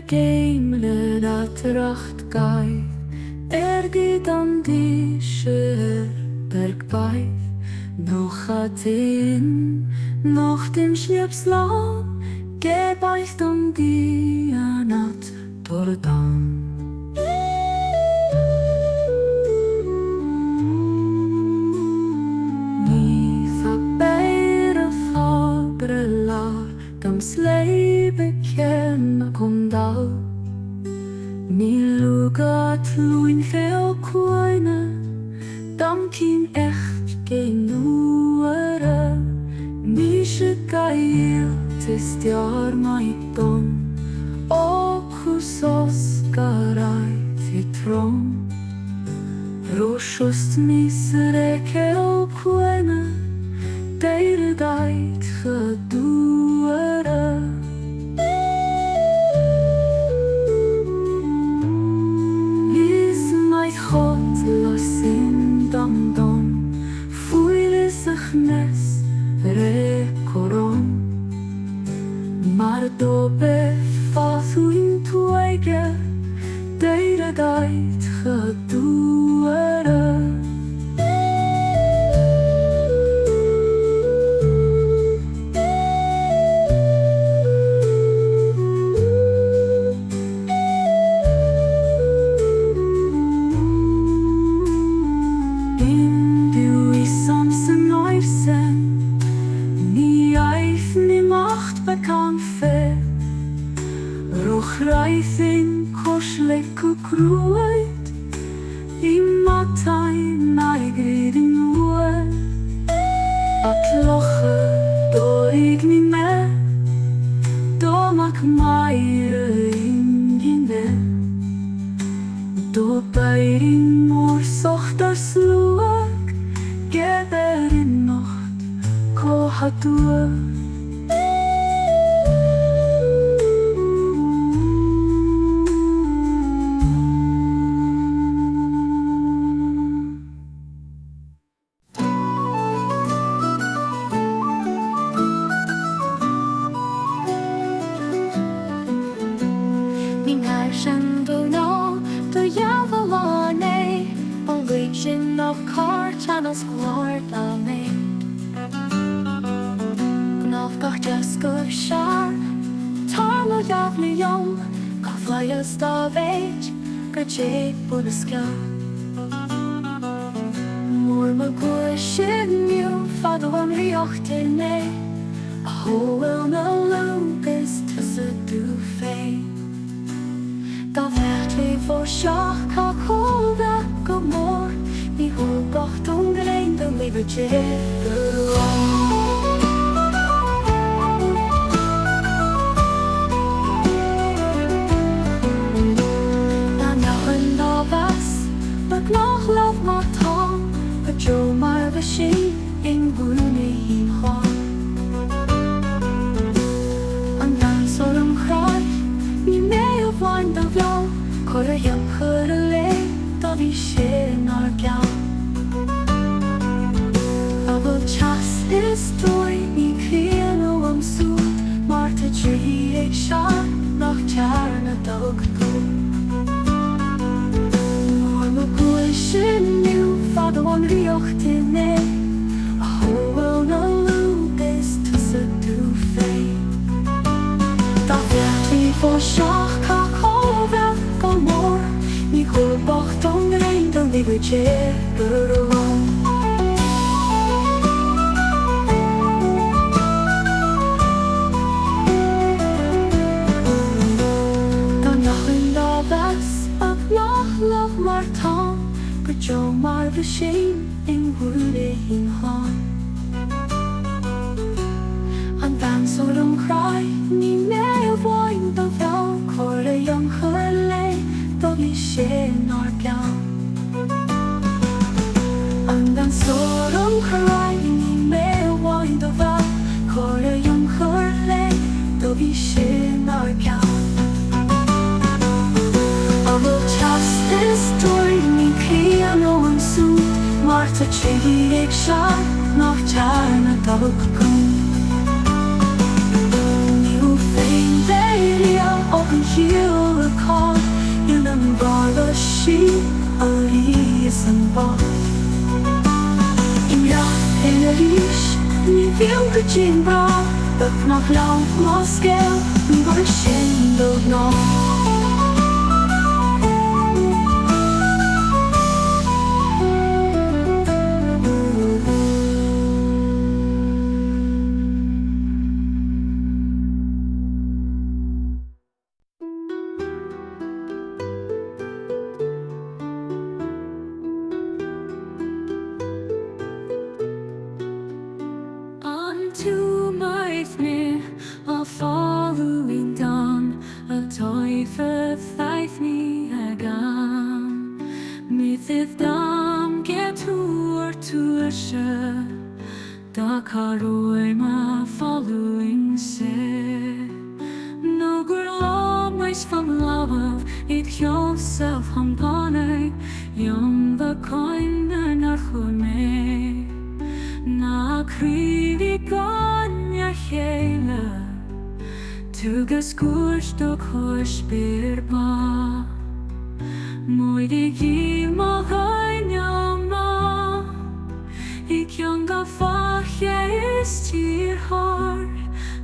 Geimle at-racht gaif, gid an disher bergbaif. Noch at in-nocht im Schliepsland, gebaist dhamhsa donn. Ni verbeire fabrelar, dam slei bekenne kom dal. Ni luga at-luin veel koine, dam kin echt genuere. Ni shikail tis diar mai donn, o kusos garai fitrom. Roshust misreke o koine, deire dait geduere. God los in donn, voele zich nes recoron. Maar dobe fhalluing tuige, deire dait geduere. grúid I matain maigrin uair at-racht dhaoinibh d-a-mach do beirin mór sochtar sluach geber in-nocht cucht Channels glór a-mach Nach just go sear Tarla deafla yom Ga flyas da bhéid Ga dé bud a scear Mór Maigne Síuil fad an riocht inné A hóil na lugus túsa dú féin Dhamhsa fó seach ca chóda go mór Ní húlgacht ón grein do líbh Na nachan dábhas nach love mar tám Go dro mar bheith sin in bhúna híomháin An dansol an chráid ní mé a bhain do bheall Chur a dheimchar a lé do bhí sé nar geall Chas is dói ní cían ó am súd Mar tá trí ag seán nach tearna dog go Mór Maigne Síuil fad an riocht inné A hóil na lugus túsa dú féin Dhamhsa fó seach ca chóda go mór Ní húlgacht ón grein do líbh Love mar tám Go dro mar bheith sin in bhúna híomháin An dansol an chráid ní mé a bhain do bheall Chur a dheimchar lé do bhí sé nar geall An dansol an chráid ní mé a bhain do bheall Chur a dheimchar lé do bhí sé nar geall Is dói ní cían ó an súd Mar tá trí ag seán nach tearna dog go Níl féin béiria ó an hiúil a cáil In an bála sí a rís an bád Imreacht in a rís ní bhíon go dtín brá Bach nach leam má scéal ní gur sin do ná To my me a fhalluing donn a toife thaith me agan Mythith dam get túsa da carúim a fhalluing se No gur lámais fan labh it yourself hampane Yom the coin nom-choimét Na crívi ganya chéile Tugas gúis do chuis birba Moige Moige a-mach I ceann go fache is tír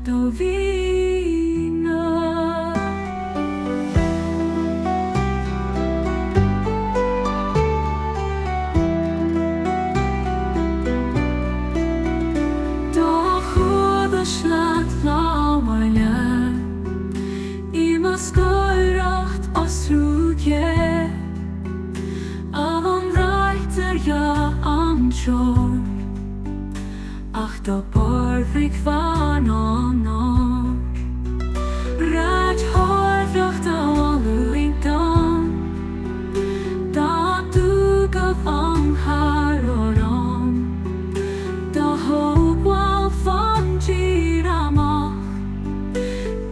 do bhean at-racht as rúge ja an shore. Ach da barfik van Aonar. Red hardracht fhalluing donn. Da dug of Amhrán. Da hope wal van a-mach.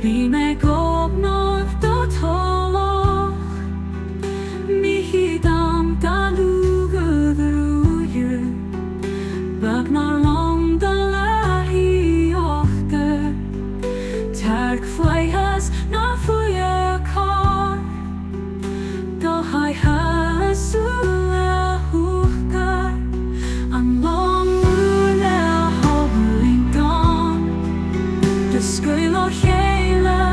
Be me Éagnach da t-éad. Mihi dam da lugad bag na long da lahi ochta. Terg flyhas na fuya car. Da hai hasula huchta. An long mule fhalluing donn. De scuil o chéile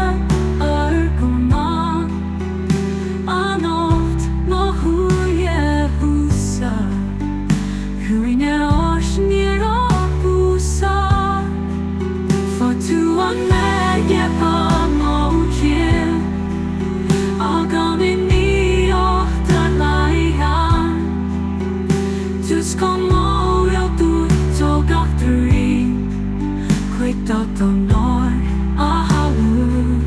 in-nocht mo huye túsa. Huine near túsa. For to an Maigne Moige in-nocht at-racht. Dus kom Mór to tapestry. Cucht at Aonar a fhalluing.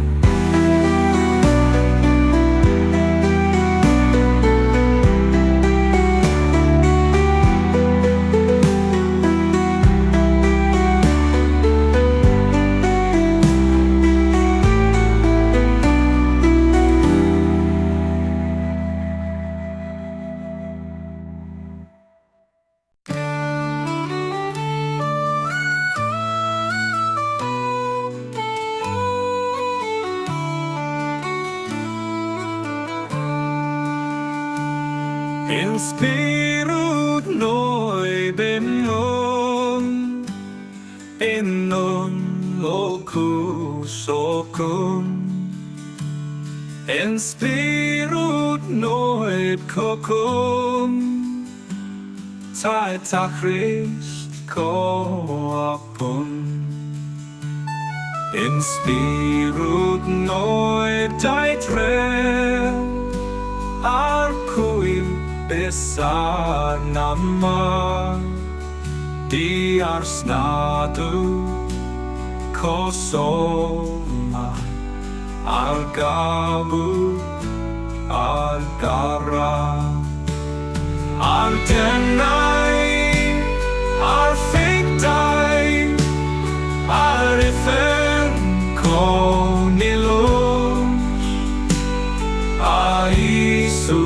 In spirit noi benyon, in non locus ocum. In spirit noi cocum, t-éad coapun. In spirit noi eidir, besar nama di arsnadu kosoma argabu argara ardenai arfektai arifen konilum aisu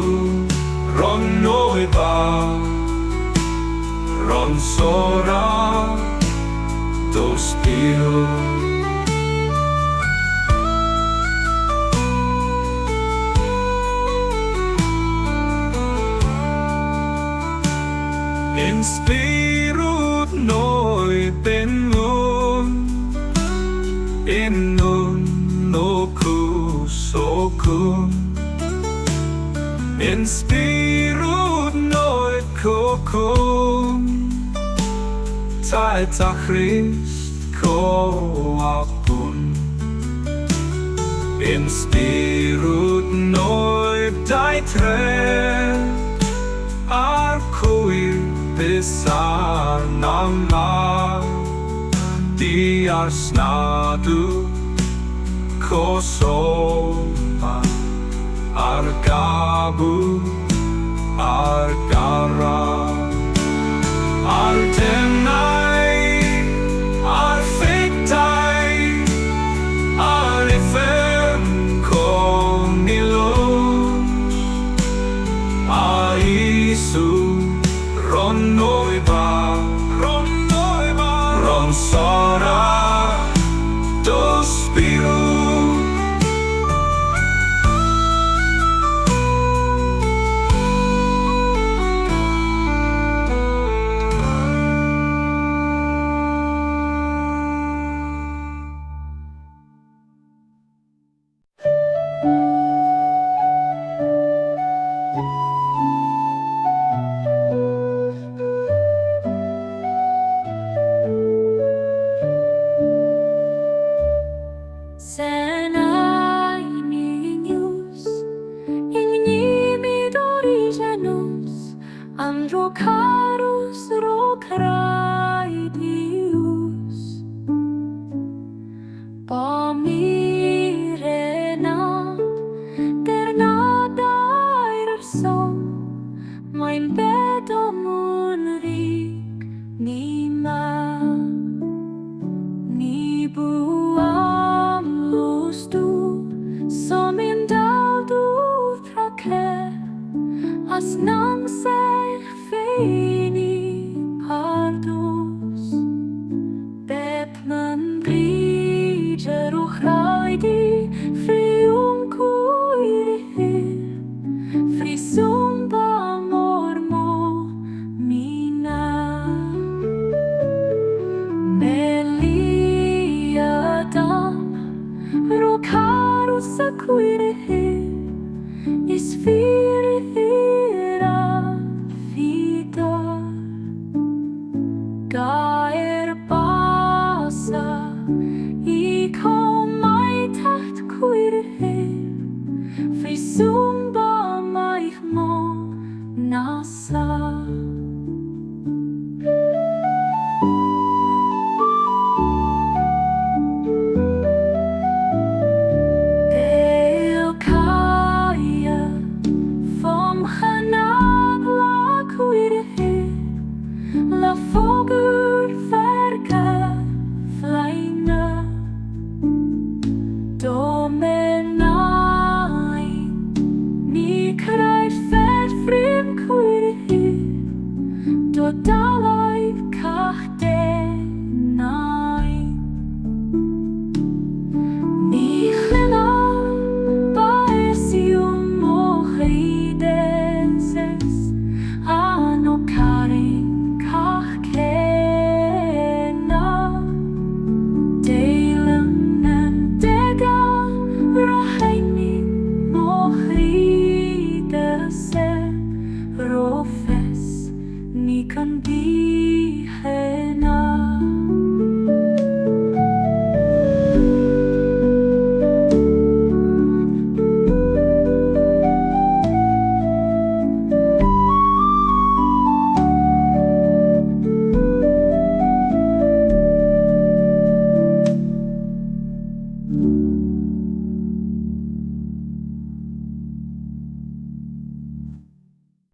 ron noiba, ron sora, dos pil. In spirit noi benyon, in non-locus ocum. In spirit noi cocum, t-éad coapun. In spirit noi eidir, besar nama di arsnadu kosoma argabu argara ardenai arfektai arifen konilum aisu ron noiba ron sora dos pil. rocarus rocraidius Pamirena Ternadair som Mein bed omunrik Nima Nibuam lustu Som indaldu trake As nang sig feini pardus Bepman briger uchraidi Frium cuirihir Frisum ba mormo mina Meliadam Rocarus acuirihir Is firithira vida Gair basa I comai tacht cuirihir Frisum ba maich mo nasa Kaya vom genad la cuirihir La fogur verke fleine Domenai Ni kruis vet frim cuirihir Do dalai cachte nai Ni chena baesium mochidenses Ano karin kachkena Delen en dega Raheni mochidese Rofes Ni kan